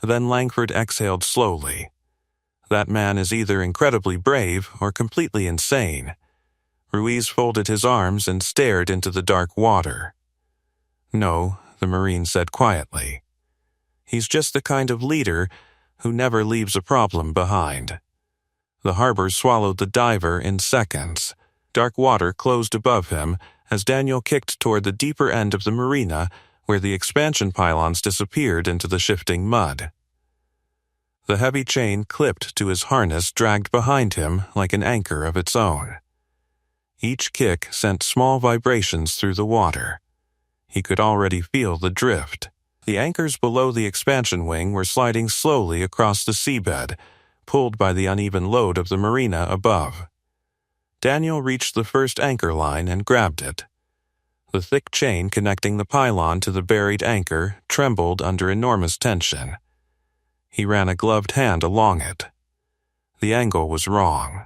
Then Langford exhaled slowly. That man is either incredibly brave or completely insane. Ruiz folded his arms and stared into the dark water. "No," the Marine said quietly. "He's just the kind of leader who never leaves a problem behind." The harbor swallowed the diver in seconds. Dark water closed above him as Daniel kicked toward the deeper end of the marina, where the expansion pylons disappeared into the shifting mud. The heavy chain clipped to his harness dragged behind him like an anchor of its own. Each kick sent small vibrations through the water. He could already feel the drift. The anchors below the expansion wing were sliding slowly across the seabed, pulled by the uneven load of the marina above. Daniel reached the first anchor line and grabbed it. The thick chain connecting the pylon to the buried anchor trembled under enormous tension. He ran a gloved hand along it. The angle was wrong.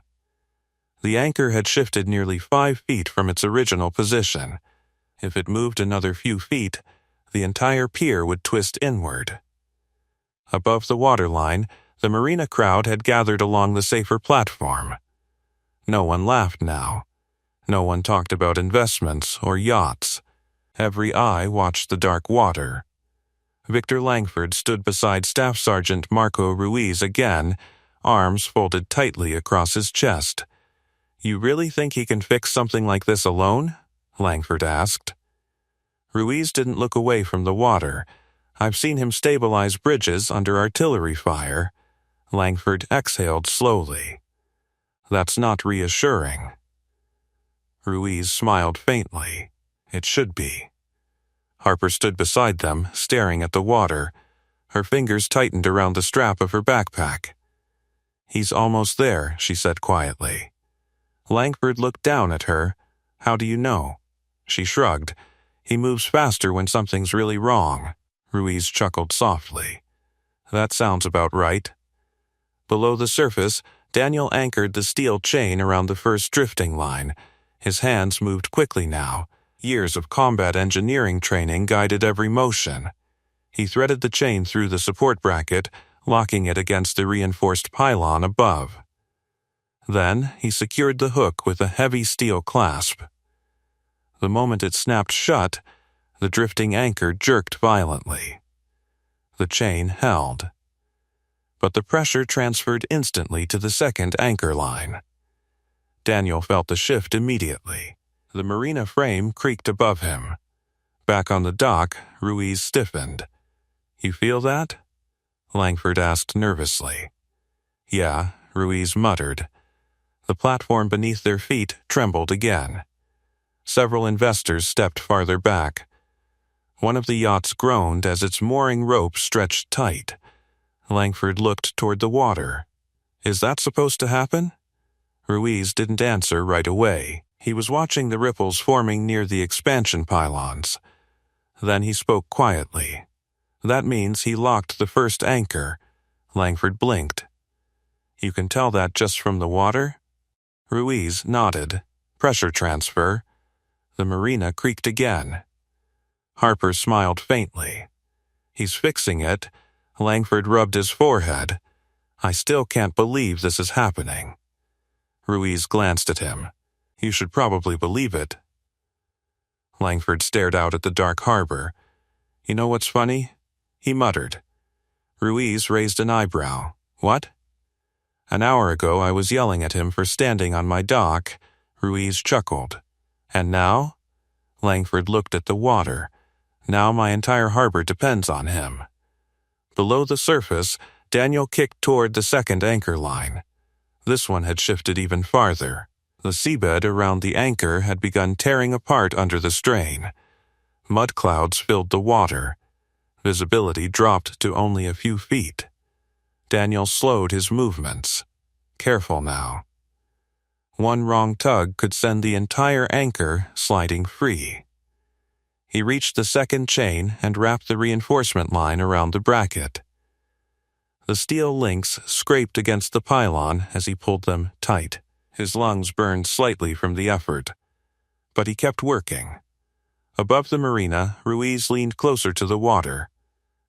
The anchor had shifted nearly 5 feet from its original position. If it moved another few feet, the entire pier would twist inward. Above the waterline, the marina crowd had gathered along the safer platform. No one laughed now. No one talked about investments or yachts. Every eye watched the dark water. Victor Langford stood beside Staff Sergeant Marco Ruiz again, arms folded tightly across his chest. "You really think he can fix something like this alone?" Langford asked. Ruiz didn't look away from the water. "I've seen him stabilize bridges under artillery fire." Langford exhaled slowly. "That's not reassuring." Ruiz smiled faintly. "It should be." Harper stood beside them, staring at the water. Her fingers tightened around the strap of her backpack. "He's almost there," she said quietly. Langford looked down at her. "How do you know?" She shrugged. "He moves faster when something's really wrong." Ruiz chuckled softly. "That sounds about right." Below the surface, Daniel anchored the steel chain around the first drifting line. His hands moved quickly now. Years of combat engineering training guided every motion. He threaded the chain through the support bracket, locking it against the reinforced pylon above. Then he secured the hook with a heavy steel clasp. The moment it snapped shut, the drifting anchor jerked violently. The chain held. But the pressure transferred instantly to the second anchor line. Daniel felt the shift immediately. The marina frame creaked above him. Back on the dock, Ruiz stiffened. "You feel that?" Langford asked nervously. "Yeah," Ruiz muttered. The platform beneath their feet trembled again. Several investors stepped farther back. One of the yachts groaned as its mooring rope stretched tight. Langford looked toward the water. "Is that supposed to happen?" Ruiz didn't answer right away. He was watching the ripples forming near the expansion pylons. Then he spoke quietly. That means he locked the first anchor. Langford blinked. You can tell that just from the water? Ruiz nodded. Pressure transfer. The marina creaked again. Harper smiled faintly. He's fixing it. Langford rubbed his forehead. I still can't believe this is happening. Ruiz glanced at him. You should probably believe it. Langford stared out at the dark harbor. You know what's funny? He muttered. Ruiz raised an eyebrow. What? An hour ago I was yelling at him for standing on my dock. Ruiz chuckled. And now? Langford looked at the water. Now my entire harbor depends on him. Below the surface, Daniel kicked toward the second anchor line. This one had shifted even farther. The seabed around the anchor had begun tearing apart under the strain. Mud clouds filled the water. Visibility dropped to only a few feet. Daniel slowed his movements. Careful now. One wrong tug could send the entire anchor sliding free. He reached the second chain and wrapped the reinforcement line around the bracket. The steel links scraped against the pylon as he pulled them tight. His lungs burned slightly from the effort. But he kept working. Above the marina, Ruiz leaned closer to the water.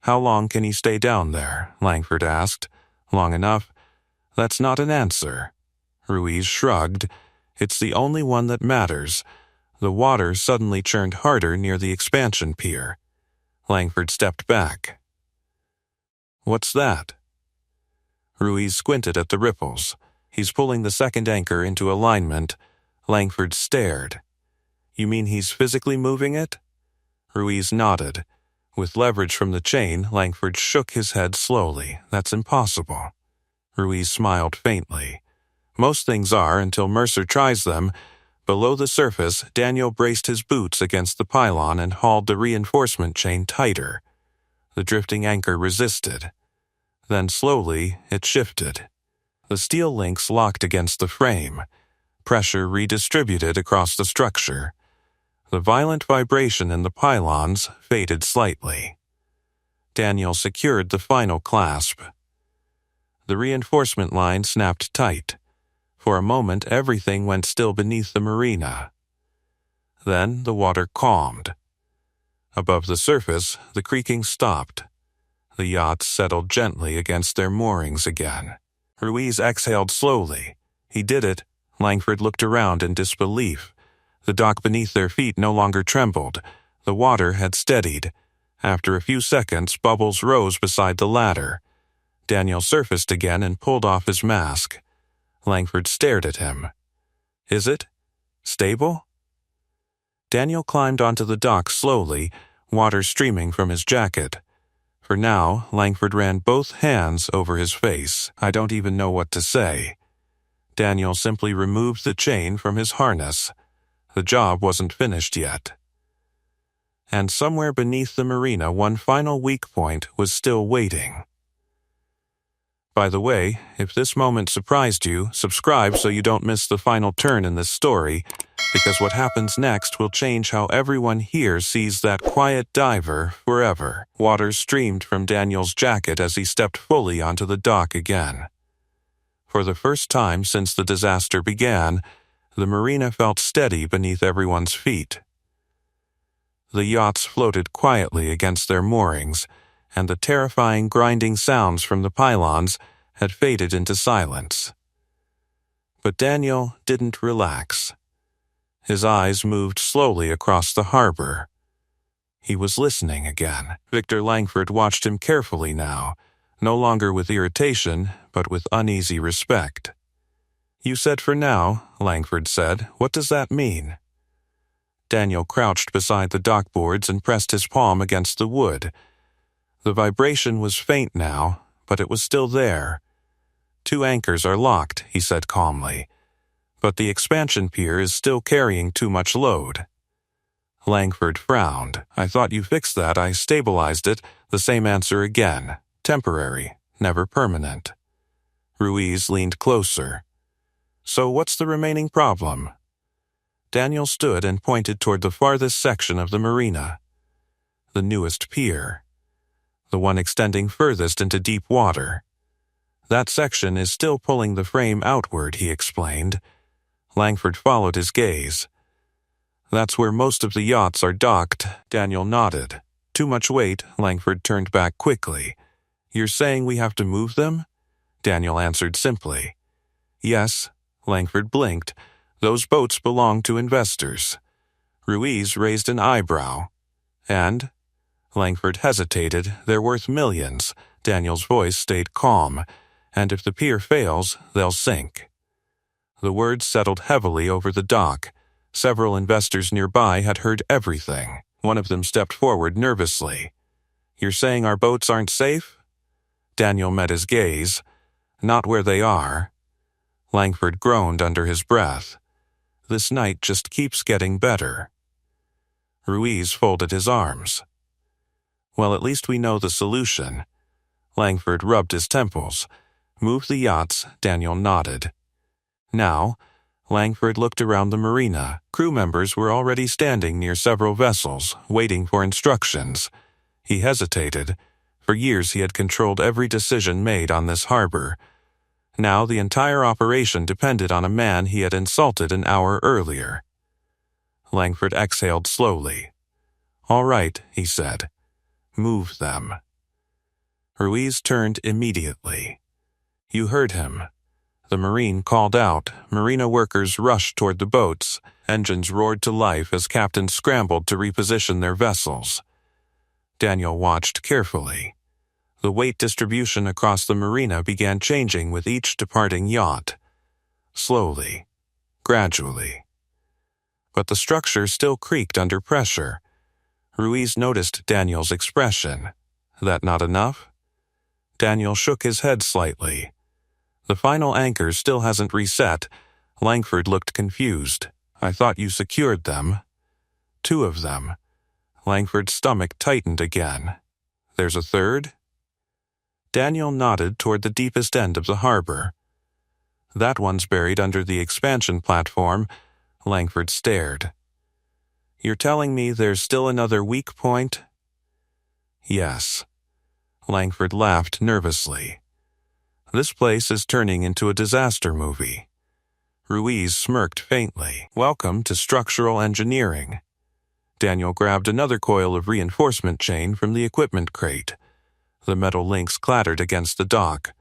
How long can he stay down there? Langford asked. Long enough. That's not an answer. Ruiz shrugged. It's the only one that matters. The water suddenly churned harder near the expansion pier. Langford stepped back. What's that? Ruiz squinted at the ripples. He's pulling the second anchor into alignment. Langford stared. You mean he's physically moving it? Ruiz nodded. With leverage from the chain, Langford shook his head slowly. That's impossible. Ruiz smiled faintly. Most things are until Mercer tries them. Below the surface, Daniel braced his boots against the pylon and hauled the reinforcement chain tighter. The drifting anchor resisted. Then slowly, it shifted. The steel links locked against the frame. Pressure redistributed across the structure. The violent vibration in the pylons faded slightly. Daniel secured the final clasp. The reinforcement line snapped tight. For a moment, everything went still beneath the marina. Then the water calmed. Above the surface, the creaking stopped. The yachts settled gently against their moorings again. Ruiz exhaled slowly. He did it. Langford looked around in disbelief. The dock beneath their feet no longer trembled. The water had steadied. After a few seconds, bubbles rose beside the ladder. Daniel surfaced again and pulled off his mask. Langford stared at him. Is it stable? Daniel climbed onto the dock slowly, water streaming from his jacket. For now, Langford ran both hands over his face. I don't even know what to say. Daniel simply removed the chain from his harness. The job wasn't finished yet. And somewhere beneath the marina, one final weak point was still waiting. By the way, if this moment surprised you, subscribe so you don't miss the final turn in this story, because what happens next will change how everyone here sees that quiet diver forever. Water streamed from Daniel's jacket as he stepped fully onto the dock again. For the first time since the disaster began, the marina felt steady beneath everyone's feet. The yachts floated quietly against their moorings, and the terrifying grinding sounds from the pylons had faded into silence. But Daniel didn't relax. His eyes moved slowly across the harbor. He was listening again. Victor Langford watched him carefully now, no longer with irritation, but with uneasy respect. You said for now, Langford said. What does that mean? Daniel crouched beside the dockboards and pressed his palm against the wood. The vibration was faint now, but it was still there. 2 anchors are locked, he said calmly. But the expansion pier is still carrying too much load. Langford frowned. I thought you fixed that. I stabilized it. The same answer again. Temporary, never permanent. Ruiz leaned closer. So what's the remaining problem? Daniel stood and pointed toward the farthest section of the marina. The newest pier. the one extending furthest into deep water. That section is still pulling the frame outward, he explained. Langford followed his gaze. That's where most of the yachts are docked, Daniel nodded. Too much weight, Langford turned back quickly. You're saying we have to move them? Daniel answered simply. Yes, Langford blinked. Those boats belong to investors. Ruiz raised an eyebrow. And? Langford hesitated. They're worth millions. Daniel's voice stayed calm. And if the pier fails, they'll sink. The words settled heavily over the dock. Several investors nearby had heard everything. One of them stepped forward nervously. You're saying our boats aren't safe? Daniel met his gaze. Not where they are. Langford groaned under his breath. This night just keeps getting better. Ruiz folded his arms. Well, at least we know the solution. Langford rubbed his temples. Move the yachts, Daniel nodded. Now, Langford looked around the marina. Crew members were already standing near several vessels, waiting for instructions. He hesitated. For years he had controlled every decision made on this harbor. Now the entire operation depended on a man he had insulted an hour earlier. Langford exhaled slowly. All right, he said. Move them. Ruiz turned immediately. You heard him. The Marine called out. Marina workers rushed toward the boats. Engines roared to life as captains scrambled to reposition their vessels. Daniel watched carefully. The weight distribution across the marina began changing with each departing yacht. Slowly, gradually. But the structure still creaked under pressure. Ruiz noticed Daniel's expression. That not enough? Daniel shook his head slightly. The final anchor still hasn't reset. Langford looked confused. I thought you secured them. 2 of them. Langford's stomach tightened again. There's a third? Daniel nodded toward the deepest end of the harbor. That one's buried under the expansion platform. Langford stared. You're telling me there's still another weak point? Yes. Langford laughed nervously. This place is turning into a disaster movie. Ruiz smirked faintly. Welcome to structural engineering. Daniel grabbed another coil of reinforcement chain from the equipment crate. The metal links clattered against the dock.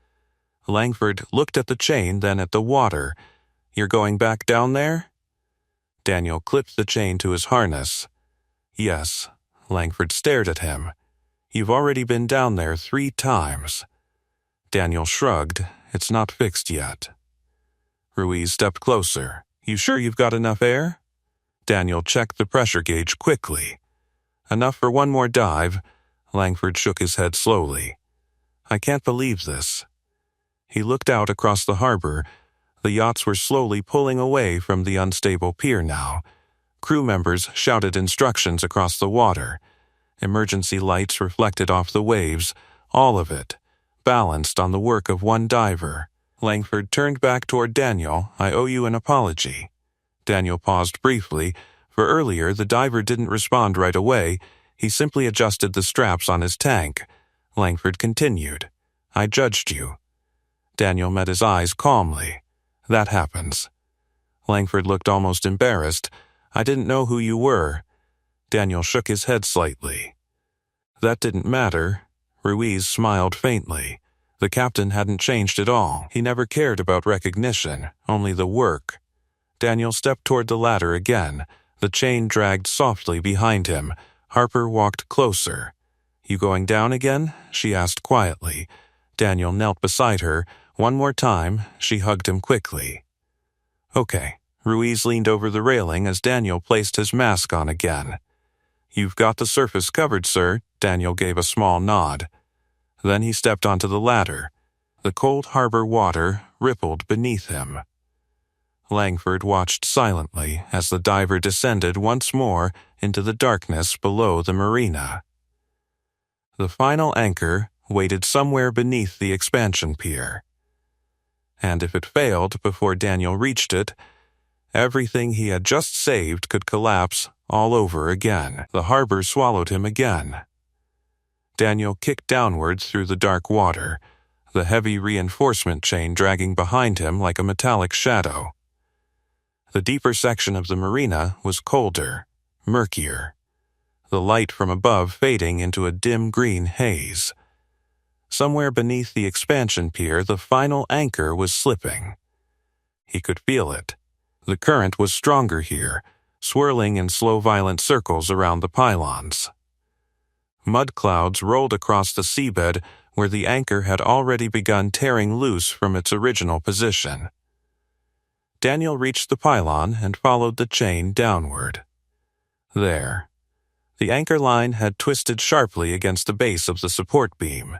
Langford looked at the chain, then at the water. You're going back down there? Daniel clipped the chain to his harness. Yes. Langford stared at him. You've already been down there 3 times. Daniel shrugged. It's not fixed yet. Ruiz stepped closer. You sure you've got enough air? Daniel checked the pressure gauge quickly. Enough for one more dive. Langford shook his head slowly. I can't believe this. He looked out across the harbor. The yachts were slowly pulling away from the unstable pier now. Crew members shouted instructions across the water. Emergency lights reflected off the waves, all of it, balanced on the work of one diver. Langford turned back toward Daniel. I owe you an apology. Daniel paused briefly. For earlier, the diver didn't respond right away. He simply adjusted the straps on his tank. Langford continued. I judged you. Daniel met his eyes calmly. That happens. Langford looked almost embarrassed. I didn't know who you were. Daniel shook his head slightly. That didn't matter. Ruiz smiled faintly. The captain hadn't changed at all. He never cared about recognition, only the work. Daniel stepped toward the ladder again. The chain dragged softly behind him. Harper walked closer. You going down again? She asked quietly. Daniel knelt beside her. One more time, she hugged him quickly. Okay. Ruiz leaned over the railing as Daniel placed his mask on again. You've got the surface covered, sir. Daniel gave a small nod. Then he stepped onto the ladder. The cold harbor water rippled beneath him. Langford watched silently as the diver descended once more into the darkness below the marina. The final anchor waited somewhere beneath the expansion pier. And if it failed before Daniel reached it, everything he had just saved could collapse all over again. The harbor swallowed him again. Daniel kicked downward through the dark water, the heavy reinforcement chain dragging behind him like a metallic shadow. The deeper section of the marina was colder, murkier, the light from above fading into a dim green haze. Somewhere beneath the expansion pier, the final anchor was slipping. He could feel it. The current was stronger here, swirling in slow, violent circles around the pylons. Mud clouds rolled across the seabed where the anchor had already begun tearing loose from its original position. Daniel reached the pylon and followed the chain downward. There. The anchor line had twisted sharply against the base of the support beam.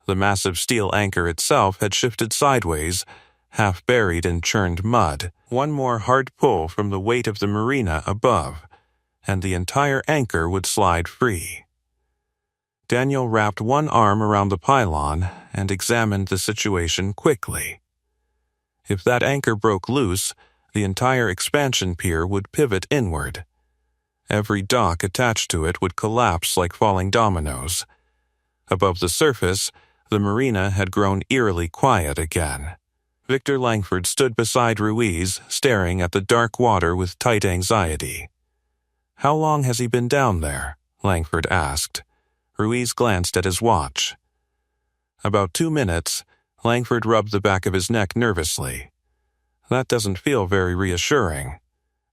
The massive steel anchor itself had shifted sideways, half buried in churned mud. One more hard pull from the weight of the marina above, and the entire anchor would slide free. Daniel wrapped one arm around the pylon and examined the situation quickly. If that anchor broke loose, the entire expansion pier would pivot inward. Every dock attached to it would collapse like falling dominoes. Above the surface, the marina had grown eerily quiet again. Victor Langford stood beside Ruiz, staring at the dark water with tight anxiety. "How long has he been down there?" Langford asked. Ruiz glanced at his watch. "About 2 minutes." Langford rubbed the back of his neck nervously. "That doesn't feel very reassuring."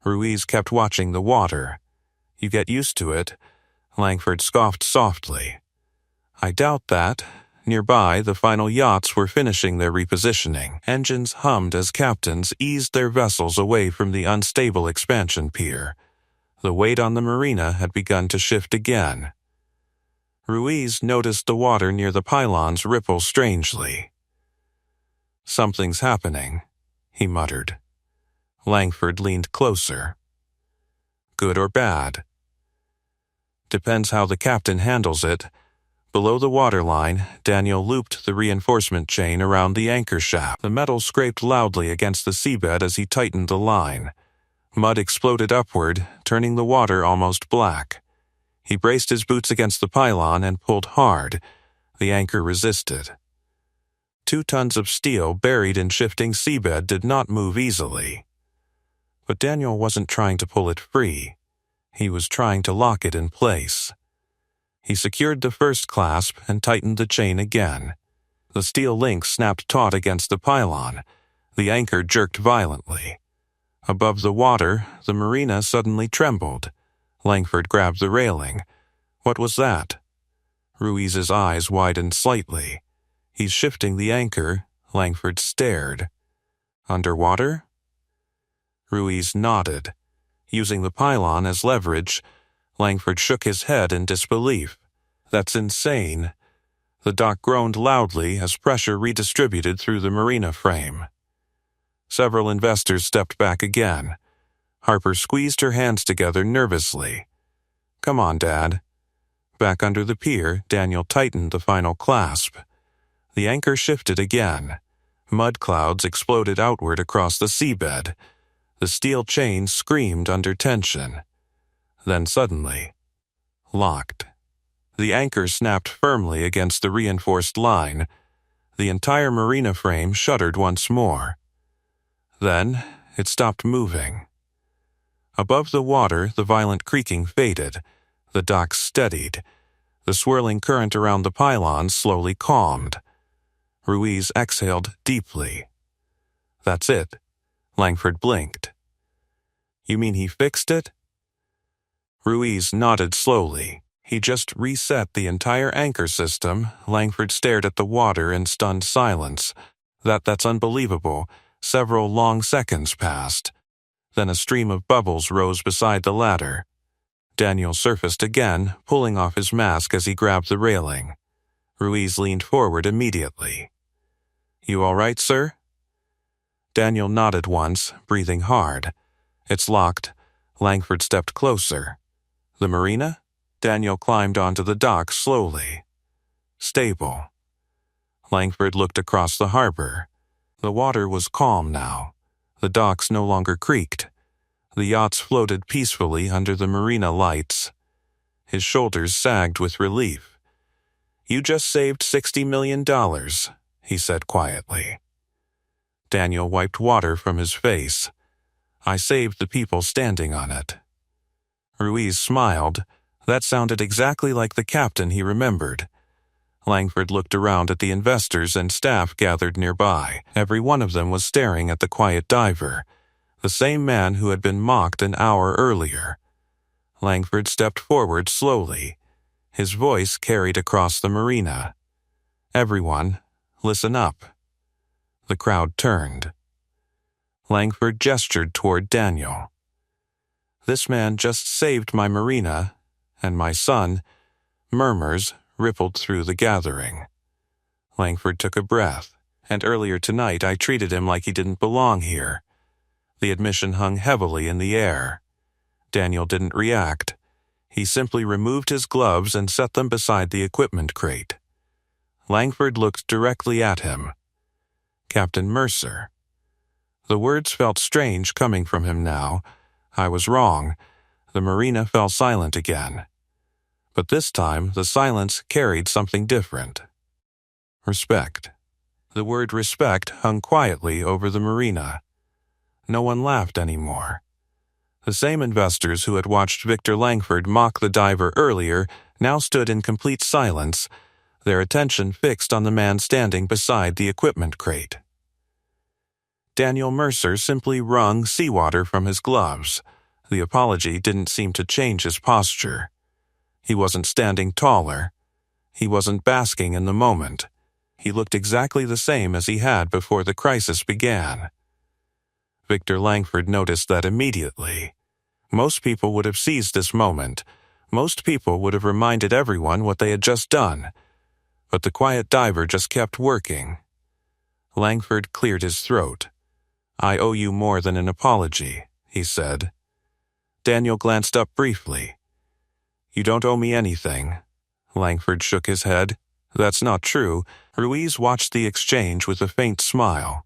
Ruiz kept watching the water. "You get used to it." Langford scoffed softly. "I doubt that." Nearby, the final yachts were finishing their repositioning. Engines hummed as captains eased their vessels away from the unstable expansion pier. The weight on the marina had begun to shift again. Ruiz noticed the water near the pylons ripple strangely. "Something's happening," he muttered. Langford leaned closer. "Good or bad?" "Depends how the captain handles it." Below the waterline, Daniel looped the reinforcement chain around the anchor shaft. The metal scraped loudly against the seabed as he tightened the line. Mud exploded upward, turning the water almost black. He braced his boots against the pylon and pulled hard. The anchor resisted. 2 tons of steel buried in shifting seabed did not move easily. But Daniel wasn't trying to pull it free. He was trying to lock it in place. He secured the first clasp and tightened the chain again. The steel link snapped taut against the pylon. The anchor jerked violently. Above the water, the marina suddenly trembled. Langford grabbed the railing. "What was that?" Ruiz's eyes widened slightly. "He's shifting the anchor." Langford stared. "Underwater?" Ruiz nodded. Using the pylon as leverage, Langford shook his head in disbelief. "That's insane." The dock groaned loudly as pressure redistributed through the marina frame. Several investors stepped back again. Harper squeezed her hands together nervously. "Come on, Dad." Back under the pier, Daniel tightened the final clasp. The anchor shifted again. Mud clouds exploded outward across the seabed. The steel chain screamed under tension. Then suddenly, locked. The anchor snapped firmly against the reinforced line. The entire marina frame shuddered once more. Then it stopped moving. Above the water, the violent creaking faded. The dock steadied. The swirling current around the pylons slowly calmed. Ruiz exhaled deeply. "That's it." Langford blinked. "You mean he fixed it?" Ruiz nodded slowly. "He just reset the entire anchor system." Langford stared at the water in stunned silence. That's unbelievable." Several long seconds passed. Then a stream of bubbles rose beside the ladder. Daniel surfaced again, pulling off his mask as he grabbed the railing. Ruiz leaned forward immediately. "You all right, sir?" Daniel nodded once, breathing hard. "It's locked." Langford stepped closer. "The marina?" Daniel climbed onto the dock slowly. "Stable." Langford looked across the harbor. The water was calm now. The docks no longer creaked. The yachts floated peacefully under the marina lights. His shoulders sagged with relief. "You just saved $60 million, he said quietly. Daniel wiped water from his face. "I saved the people standing on it." Ruiz smiled. That sounded exactly like the captain he remembered. Langford looked around at the investors and staff gathered nearby. Every one of them was staring at the quiet diver, the same man who had been mocked an hour earlier. Langford stepped forward slowly. His voice carried across the marina. "Everyone, listen up." The crowd turned. Langford gestured toward Daniel. "This man just saved my marina, and my son." Murmurs rippled through the gathering. Langford took a breath. "And earlier tonight I treated him like he didn't belong here." The admission hung heavily in the air. Daniel didn't react. He simply removed his gloves and set them beside the equipment crate. Langford looked directly at him. "Captain Mercer." The words felt strange coming from him now. I was wrong. The marina fell silent again. But this time, the silence carried something different. Respect. The word respect hung quietly over the marina. No one laughed anymore. The same investors who had watched Victor Langford mock the diver earlier now stood in complete silence, their attention fixed on the man standing beside the equipment crate. Daniel Mercer simply wrung seawater from his gloves. The apology didn't seem to change his posture. He wasn't standing taller. He wasn't basking in the moment. He looked exactly the same as he had before the crisis began. Victor Langford noticed that immediately. Most people would have seized this moment. Most people would have reminded everyone what they had just done. But the quiet diver just kept working. Langford cleared his throat. "I owe you more than an apology," he said. Daniel glanced up briefly. "You don't owe me anything." Langford shook his head. "That's not true." Ruiz watched the exchange with a faint smile.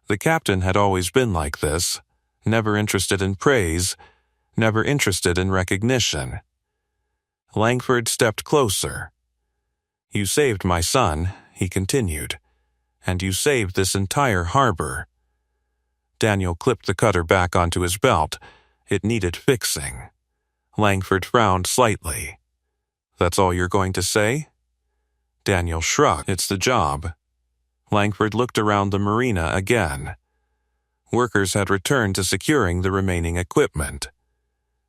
The captain had always been like this, never interested in praise, never interested in recognition. Langford stepped closer. "You saved my son," he continued, "and you saved this entire harbor." Daniel clipped the cutter back onto his belt. It needed fixing. Langford frowned slightly. "That's all you're going to say?" Daniel shrugged. "It's the job." Langford looked around the marina again. Workers had returned to securing the remaining equipment.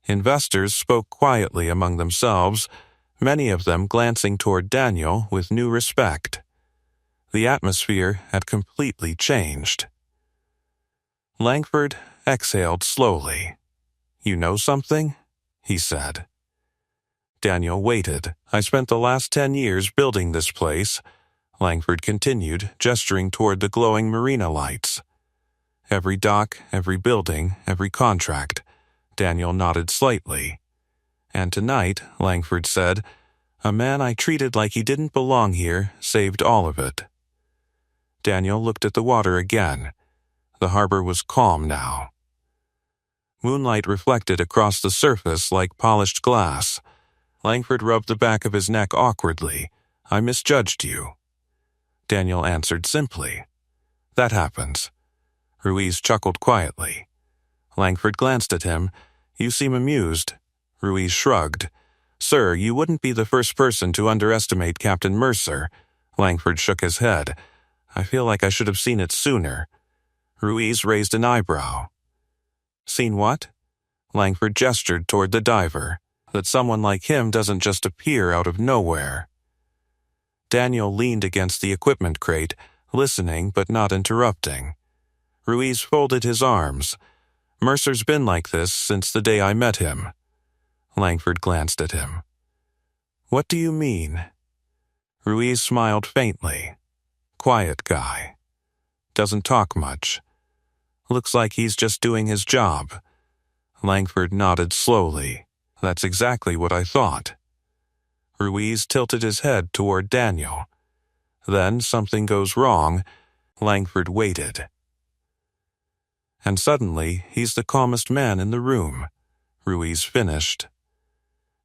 Investors spoke quietly among themselves, many of them glancing toward Daniel with new respect. The atmosphere had completely changed. Langford exhaled slowly. "You know something?" he said. Daniel waited. "I spent the last 10 years building this place," Langford continued, gesturing toward the glowing marina lights. "Every dock, every building, every contract." Daniel nodded slightly. "And tonight," Langford said, "a man I treated like he didn't belong here saved all of it." Daniel looked at the water again. The harbor was calm now. Moonlight reflected across the surface like polished glass. Langford rubbed the back of his neck awkwardly. "I misjudged you." Daniel answered simply. "That happens." Ruiz chuckled quietly. Langford glanced at him. "You seem amused." Ruiz shrugged. "Sir, you wouldn't be the first person to underestimate Captain Mercer." Langford shook his head. "I feel like I should have seen it sooner." Ruiz raised an eyebrow. "Seen what?" Langford gestured toward the diver. "That someone like him doesn't just appear out of nowhere." Daniel leaned against the equipment crate, listening but not interrupting. Ruiz folded his arms. "Mercer's been like this since the day I met him." Langford glanced at him. "What do you mean?" Ruiz smiled faintly. "Quiet guy. Doesn't talk much. Looks like he's just doing his job." Langford nodded slowly. "That's exactly what I thought." Ruiz tilted his head toward Daniel. Then something goes wrong. Langford waited. "And suddenly, he's the calmest man in the room," Ruiz finished.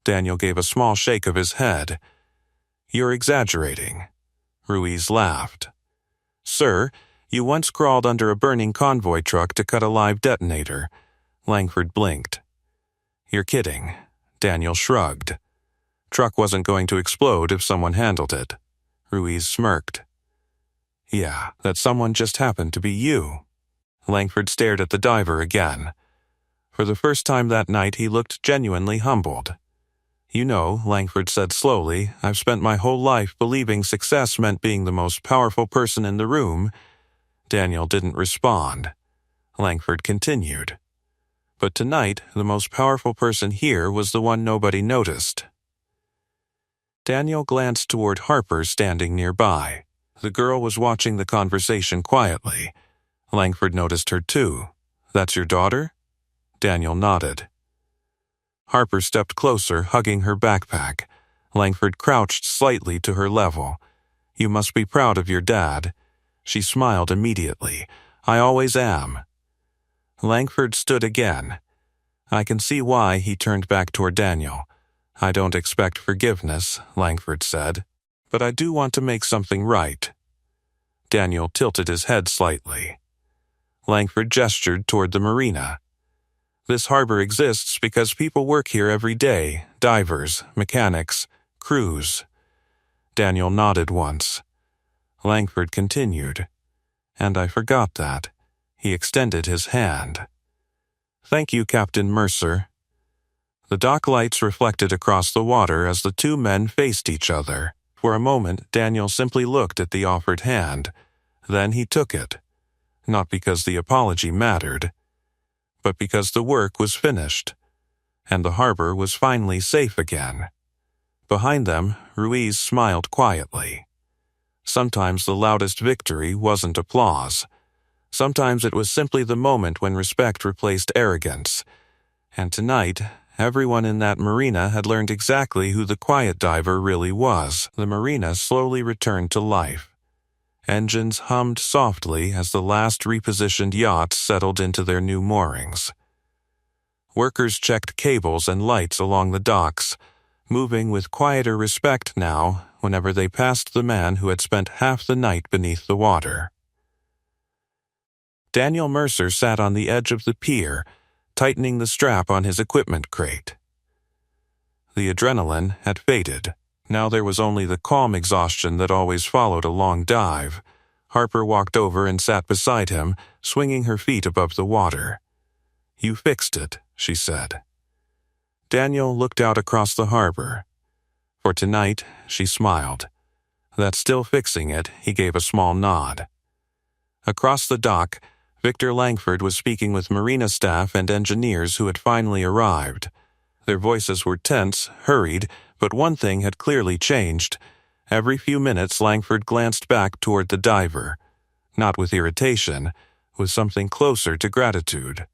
Daniel gave a small shake of his head. You're exaggerating. Ruiz laughed. Sir, you once crawled under a burning convoy truck to cut a live detonator. Langford blinked. You're kidding. Daniel shrugged. Truck wasn't going to explode if someone handled it. Ruiz smirked. Yeah, that someone just happened to be you. Langford stared at the diver again. For the first time that night, he looked genuinely humbled. You know, Langford said slowly, I've spent my whole life believing success meant being the most powerful person in the room. Daniel didn't respond. Langford continued. But tonight, the most powerful person here was the one nobody noticed. Daniel glanced toward Harper standing nearby. The girl was watching the conversation quietly. Langford noticed her too. That's your daughter? Daniel nodded. Harper stepped closer, hugging her backpack. Langford crouched slightly to her level. You must be proud of your dad. She smiled immediately. I always am. Langford stood again. I can see why. He turned back toward Daniel. I don't expect forgiveness, Langford said, but I do want to make something right. Daniel tilted his head slightly. Langford gestured toward the marina. This harbor exists because people work here every day, divers, mechanics, crews. Daniel nodded once. Langford continued. And I forgot that. He extended his hand. Thank you, Captain Mercer. The dock lights reflected across the water as the two men faced each other. For a moment, Daniel simply looked at the offered hand. Then he took it. Not because the apology mattered, but because the work was finished, and the harbor was finally safe again. Behind them, Ruiz smiled quietly. Sometimes the loudest victory wasn't applause. Sometimes it was simply the moment when respect replaced arrogance. And tonight, everyone in that marina had learned exactly who the quiet diver really was. The marina slowly returned to life. Engines hummed softly as the last repositioned yachts settled into their new moorings. Workers checked cables and lights along the docks, moving with quieter respect now whenever they passed the man who had spent half the night beneath the water. Daniel Mercer sat on the edge of the pier, tightening the strap on his equipment crate. The adrenaline had faded. Now there was only the calm exhaustion that always followed a long dive. Harper walked over and sat beside him, swinging her feet above the water. You fixed it, she said. Daniel looked out across the harbor. For tonight, she smiled. That's still fixing it, he gave a small nod. Across the dock, Victor Langford was speaking with marina staff and engineers who had finally arrived. Their voices were tense, hurried, but one thing had clearly changed. Every few minutes, Langford glanced back toward the diver. Not with irritation, with something closer to gratitude.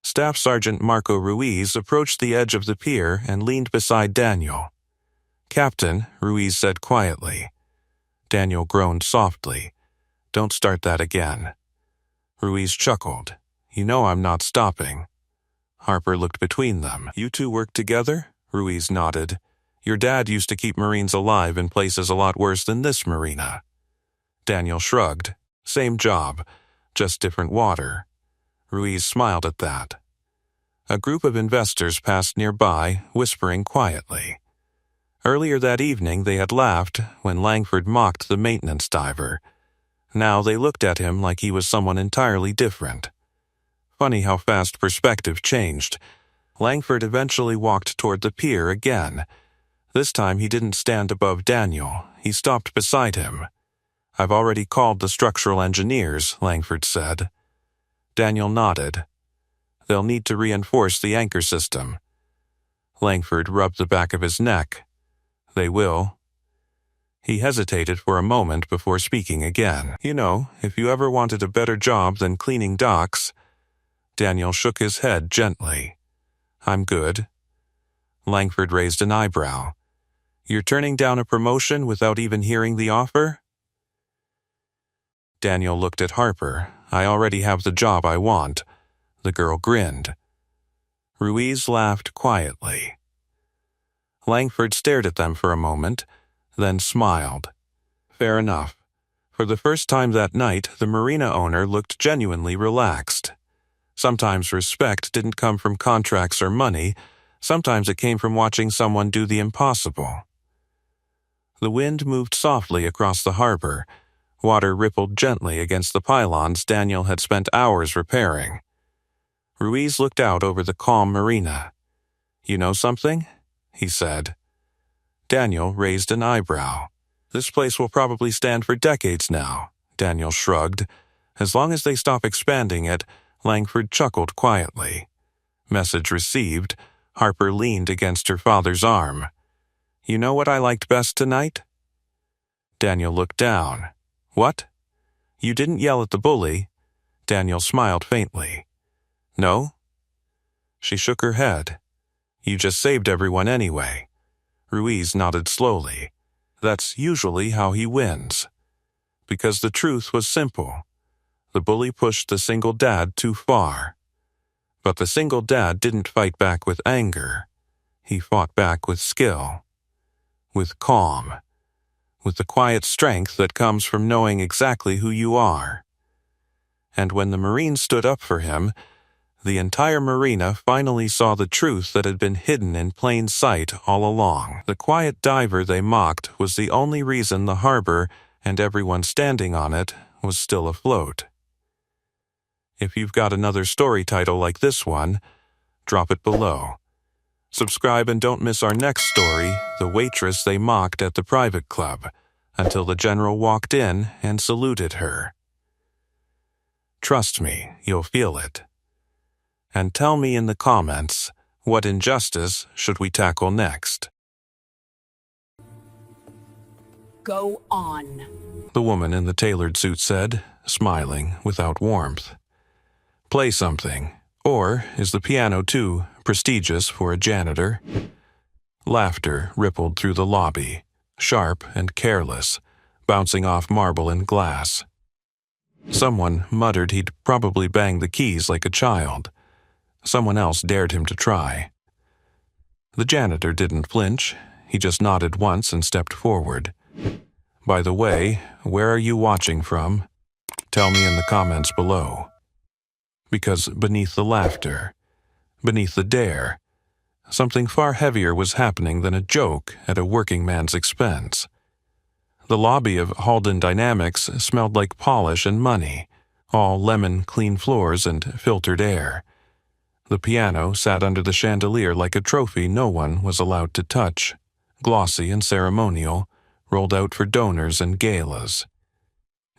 Staff Sergeant Marco Ruiz approached the edge of the pier and leaned beside Daniel. Captain, Ruiz said quietly. Daniel groaned softly. Don't start that again. Ruiz chuckled. You know I'm not stopping. Harper looked between them. You two work together? Ruiz nodded. Your dad used to keep Marines alive in places a lot worse than this marina. Daniel shrugged. Same job, just different water. Ruiz smiled at that. A group of investors passed nearby, whispering quietly. Earlier that evening they had laughed when Langford mocked the maintenance diver. Now they looked at him like he was someone entirely different. Funny how fast perspective changed. Langford eventually walked toward the pier again. This time he didn't stand above Daniel. He stopped beside him. I've already called the structural engineers, Langford said. Daniel nodded. They'll need to reinforce the anchor system. Langford rubbed the back of his neck. They will. He hesitated for a moment before speaking again. You know, if you ever wanted a better job than cleaning docks. Daniel shook his head gently. I'm good. Langford raised an eyebrow. You're turning down a promotion without even hearing the offer? Daniel looked at Harper. I already have the job I want. The girl grinned. Ruiz laughed quietly. Langford stared at them for a moment. then smiled. Fair enough. For the first time that night, the marina owner looked genuinely relaxed. Sometimes respect didn't come from contracts or money. Sometimes it came from watching someone do the impossible. The wind moved softly across the harbor. Water rippled gently against the pylons Daniel had spent hours repairing. Ruiz looked out over the calm marina. "You know something?" he said. Daniel raised an eyebrow. "This place will probably stand for decades now," Daniel shrugged. "As long as they stop expanding it," Langford chuckled quietly. Message received. Harper leaned against her father's arm. "You know what I liked best tonight?" Daniel looked down. "What?" "You didn't yell at the bully." Daniel smiled faintly. "No?" She shook her head. "You just saved everyone anyway." Ruiz nodded slowly. "That's usually how he wins." Because the truth was simple. The bully pushed the single dad too far. But the single dad didn't fight back with anger. He fought back with skill. With calm. With the quiet strength that comes from knowing exactly who you are. And when the Marines stood up for him, the entire marina finally saw the truth that had been hidden in plain sight all along. The quiet diver they mocked was the only reason the harbor and everyone standing on it was still afloat. If you've got another story title like this one, drop it below. Subscribe and don't miss our next story, The Waitress They Mocked at the Private Club, until the general walked in and saluted her. Trust me, you'll feel it. And tell me in the comments, what injustice should we tackle next? Go on, the woman in the tailored suit said, smiling without warmth. Play something. Or is the piano too prestigious for a janitor? Laughter rippled through the lobby, sharp and careless, bouncing off marble and glass. Someone muttered he'd probably bang the keys like a child. Someone else dared him to try. The janitor didn't flinch. He just nodded once and stepped forward. By the way, where are you watching from? Tell me in the comments below. Because beneath the laughter, beneath the dare, something far heavier was happening than a joke at a working man's expense. The lobby of Halden Dynamics smelled like polish and money, all lemon clean floors and filtered air. The piano sat under the chandelier like a trophy no one was allowed to touch, glossy and ceremonial, rolled out for donors and galas.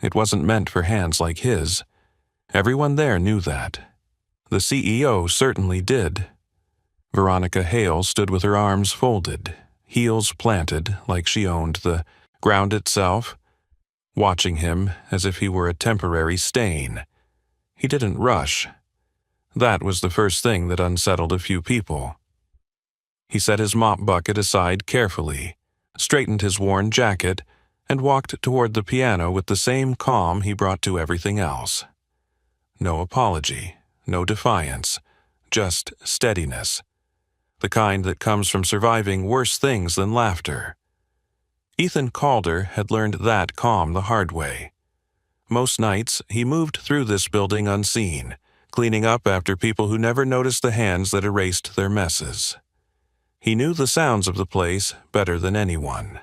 It wasn't meant for hands like his. Everyone there knew that. The CEO certainly did. Veronica Hale stood with her arms folded, heels planted like she owned the ground itself, watching him as if he were a temporary stain. He didn't rush. That was the first thing that unsettled a few people. He set his mop bucket aside carefully, straightened his worn jacket, and walked toward the piano with the same calm he brought to everything else. No apology, no defiance, just steadiness. The kind that comes from surviving worse things than laughter. Ethan Calder had learned that calm the hard way. Most nights, he moved through this building unseen, cleaning up after people who never noticed the hands that erased their messes. He knew the sounds of the place better than anyone.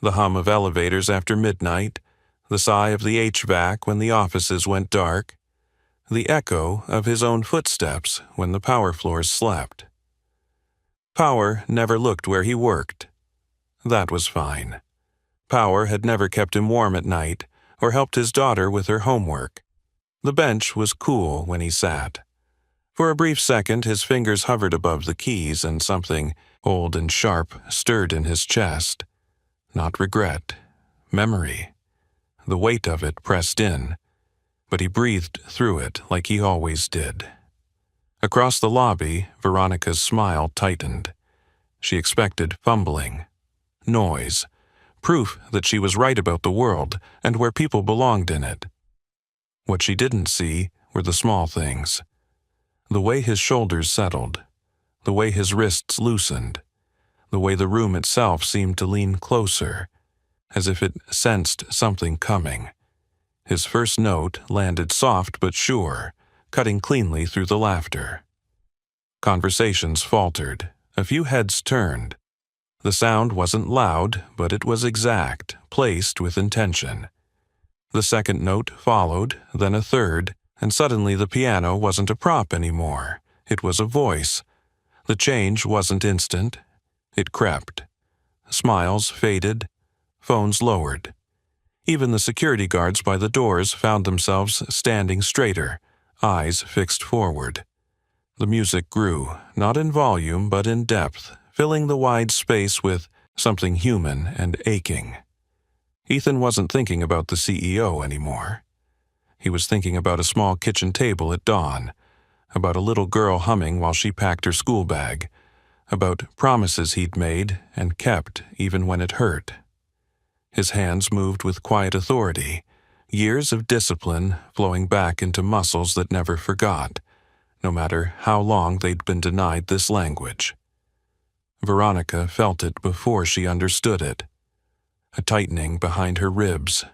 The hum of elevators after midnight, the sigh of the HVAC when the offices went dark, the echo of his own footsteps when the power floors slept. Power never looked where he worked. That was fine. Power had never kept him warm at night or helped his daughter with her homework. The bench was cool when he sat. For a brief second, his fingers hovered above the keys and something old and sharp stirred in his chest. Not regret, memory. The weight of it pressed in, but he breathed through it like he always did. Across the lobby, Veronica's smile tightened. She expected fumbling, noise, proof that she was right about the world and where people belonged in it. What she didn't see were the small things. The way his shoulders settled, the way his wrists loosened, the way the room itself seemed to lean closer, as if it sensed something coming. His first note landed soft but sure, cutting cleanly through the laughter. Conversations faltered. A few heads turned. The sound wasn't loud, but it was exact, placed with intention. The second note followed, then a third, and suddenly the piano wasn't a prop anymore. It was a voice. The change wasn't instant. It crept. Smiles faded. Phones lowered. Even the security guards by the doors found themselves standing straighter, eyes fixed forward. The music grew, not in volume but in depth, filling the wide space with something human and aching. Ethan wasn't thinking about the CEO anymore. He was thinking about a small kitchen table at dawn, about a little girl humming while she packed her school bag, about promises he'd made and kept even when it hurt. His hands moved with quiet authority, years of discipline flowing back into muscles that never forgot, no matter how long they'd been denied this language. Veronica felt it before she understood it. A tightening behind her ribs,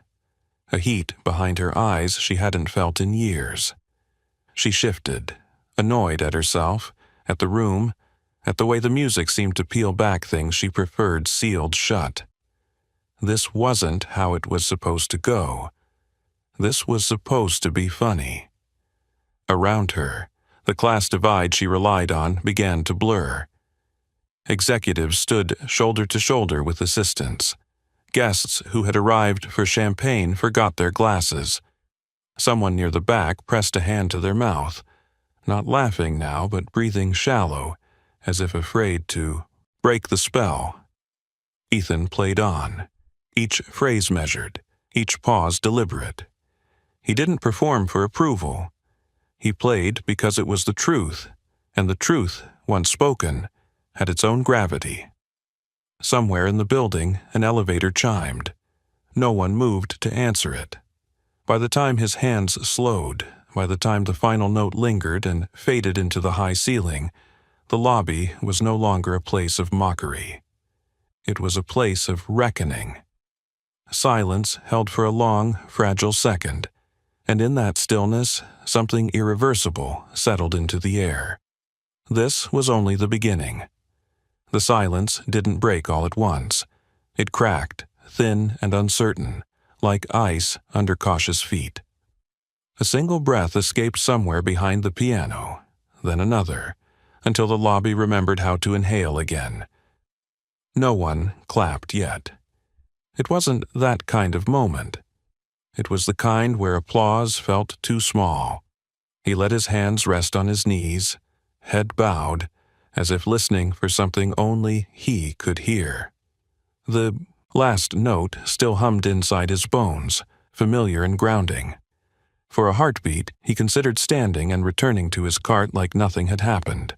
a heat behind her eyes she hadn't felt in years. She shifted, annoyed at herself, at the room, at the way the music seemed to peel back things she preferred sealed shut. This wasn't how it was supposed to go. This was supposed to be funny. Around her, the class divide she relied on began to blur. Executives stood shoulder to shoulder with assistants. Guests who had arrived for champagne forgot their glasses. Someone near the back pressed a hand to their mouth, not laughing now but breathing shallow, as if afraid to break the spell. Ethan played on, each phrase measured, each pause deliberate. He didn't perform for approval. He played because it was the truth, and the truth, once spoken, had its own gravity. Somewhere in the building, an elevator chimed. No one moved to answer it. By the time his hands slowed, by the time the final note lingered and faded into the high ceiling, the lobby was no longer a place of mockery. It was a place of reckoning. Silence held for a long, fragile second, and in that stillness, something irreversible settled into the air. This was only the beginning. The silence didn't break all at once. It cracked, thin and uncertain, like ice under cautious feet. A single breath escaped somewhere behind the piano, then another, until the lobby remembered how to inhale again. No one clapped yet. It wasn't that kind of moment. It was the kind where applause felt too small. He let his hands rest on his knees, head bowed, as if listening for something only he could hear. The last note still hummed inside his bones, familiar and grounding. For a heartbeat, he considered standing and returning to his cart like nothing had happened.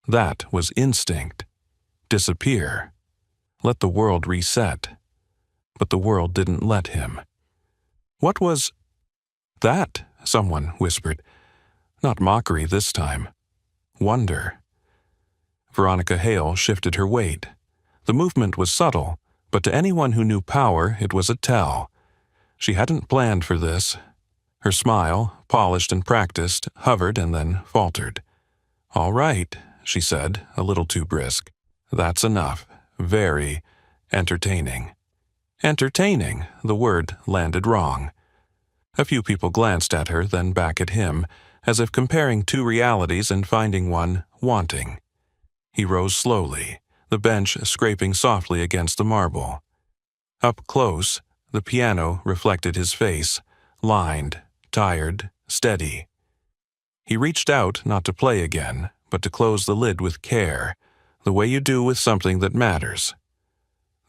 That was instinct. Disappear. Let the world reset. But the world didn't let him. What was that? Someone whispered. Not mockery this time. Wonder. Veronica Hale shifted her weight. The movement was subtle, but to anyone who knew power, it was a tell. She hadn't planned for this. Her smile, polished and practiced, hovered and then faltered. "All right," she said, a little too brisk. "That's enough. Very entertaining." Entertaining, the word landed wrong. A few people glanced at her, then back at him, as if comparing two realities and finding one wanting. He rose slowly, the bench scraping softly against the marble. Up close, the piano reflected his face, lined, tired, steady. He reached out not to play again, but to close the lid with care, the way you do with something that matters.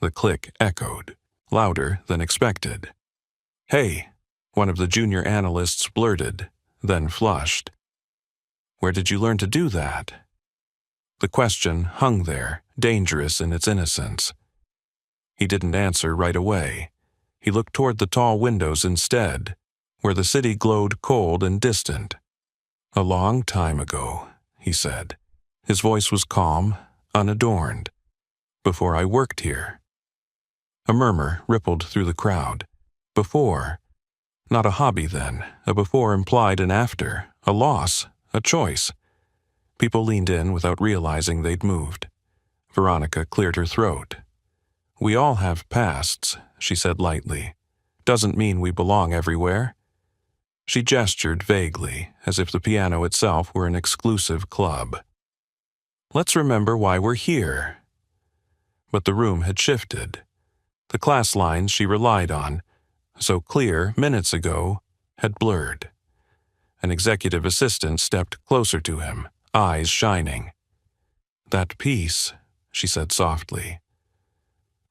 The click echoed, louder than expected. "Hey," one of the junior analysts blurted, then flushed. "Where did you learn to do that?" The question hung there, dangerous in its innocence. He didn't answer right away. He looked toward the tall windows instead, where the city glowed cold and distant. "A long time ago," he said. His voice was calm, unadorned. Before I worked here. A murmur rippled through the crowd. Before. Not a hobby then. A before implied an after. A loss. A choice. People leaned in without realizing they'd moved. Veronica cleared her throat. We all have pasts, she said lightly. Doesn't mean we belong everywhere. She gestured vaguely, as if the piano itself were an exclusive club. Let's remember why we're here. But the room had shifted. The class lines she relied on, so clear minutes ago, had blurred. An executive assistant stepped closer to him, eyes shining. That piece, she said softly.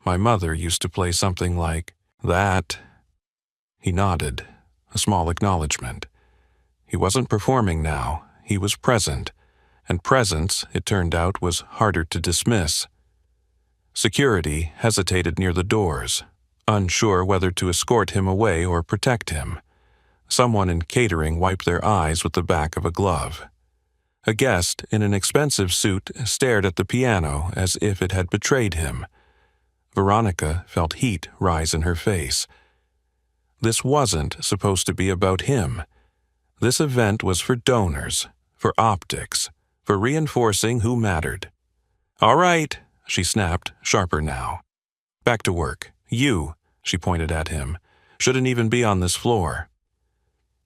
My mother used to play something like that. He nodded, a small acknowledgement. He wasn't performing now, he was present, and presence, it turned out, was harder to dismiss. Security hesitated near the doors, unsure whether to escort him away or protect him. Someone in catering wiped their eyes with the back of a glove. A guest in an expensive suit stared at the piano as if it had betrayed him. Veronica felt heat rise in her face. This wasn't supposed to be about him. This event was for donors, for optics, for reinforcing who mattered. All right, she snapped, sharper now. Back to work. You, she pointed at him, shouldn't even be on this floor.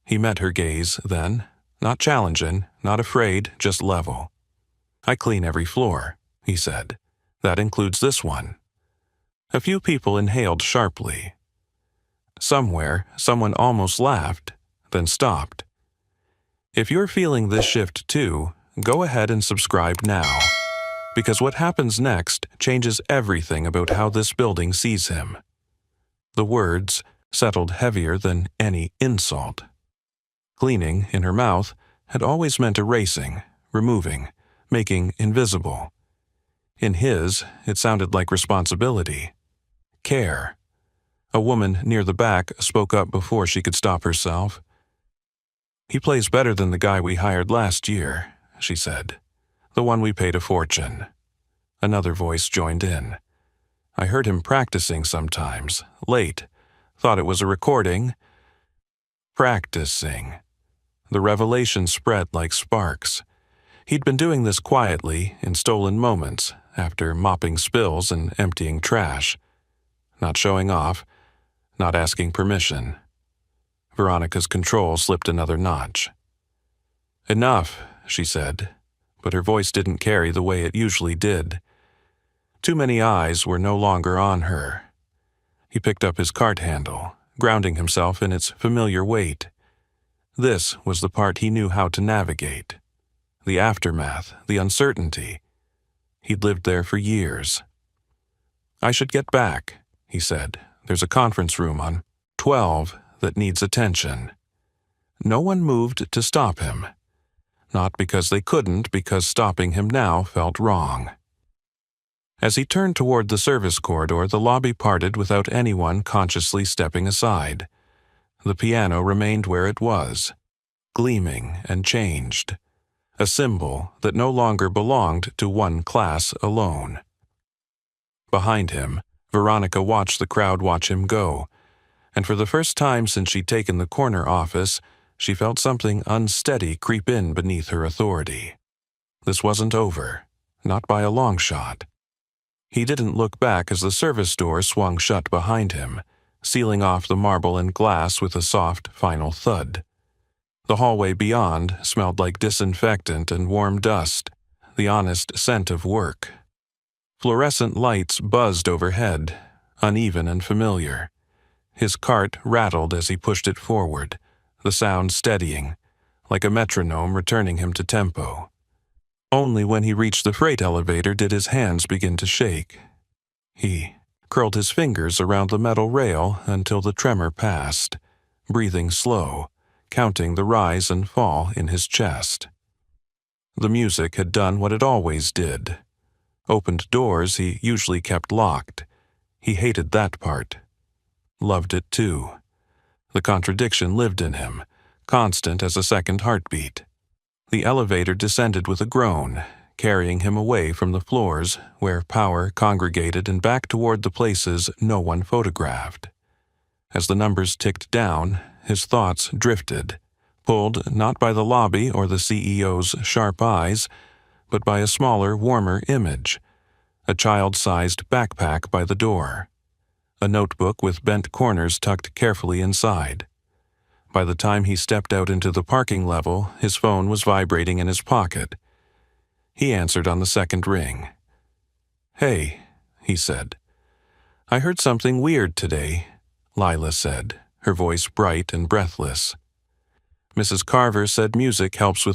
He met her gaze then, not challenging, not afraid, just level. I clean every floor, he said. That includes this one. A few people inhaled sharply. Somewhere, someone almost laughed, then stopped. If you're feeling this shift too, go ahead and subscribe now, because what happens next changes everything about how this building sees him. The words settled heavier than any insult. Cleaning, in her mouth, had always meant erasing, removing, making invisible. In his, it sounded like responsibility. Care. A woman near the back spoke up before she could stop herself. He plays better than the guy we hired last year, she said. The one we paid a fortune. Another voice joined in. I heard him practicing sometimes, late. Thought it was a recording. Practicing. The revelation spread like sparks. He'd been doing this quietly, in stolen moments, after mopping spills and emptying trash. Not showing off, not asking permission. Veronica's control slipped another notch. Enough, she said, but her voice didn't carry the way it usually did. Too many eyes were no longer on her. He picked up his cart handle, grounding himself in its familiar weight. This was the part he knew how to navigate. The aftermath, the uncertainty. He'd lived there for years. I should get back, he said. There's a conference room on 12 that needs attention. No one moved to stop him. Not because they couldn't, because stopping him now felt wrong. As he turned toward the service corridor, the lobby parted without anyone consciously stepping aside. The piano remained where it was, gleaming and changed, a symbol that no longer belonged to one class alone. Behind him, Veronica watched the crowd watch him go, and for the first time since she'd taken the corner office, she felt something unsteady creep in beneath her authority. This wasn't over, not by a long shot. He didn't look back as the service door swung shut behind him, sealing off the marble and glass with a soft, final thud. The hallway beyond smelled like disinfectant and warm dust, the honest scent of work. Fluorescent lights buzzed overhead, uneven and familiar. His cart rattled as he pushed it forward, the sound steadying, like a metronome returning him to tempo. Only when he reached the freight elevator did his hands begin to shake. He curled his fingers around the metal rail until the tremor passed, breathing slow, counting the rise and fall in his chest. The music had done what it always did. Opened doors he usually kept locked. He hated that part. Loved it too. The contradiction lived in him, constant as a second heartbeat. The elevator descended with a groan, carrying him away from the floors where power congregated and back toward the places no one photographed. As the numbers ticked down, his thoughts drifted, pulled not by the lobby or the CEO's sharp eyes, but by a smaller, warmer image, a child-sized backpack by the door, a notebook with bent corners tucked carefully inside. By the time he stepped out into the parking level, his phone was vibrating in his pocket. He answered on the second ring. "Hey," he said. "I heard something weird today," Lila said, her voice bright and breathless. "Mrs. Carver said music helps with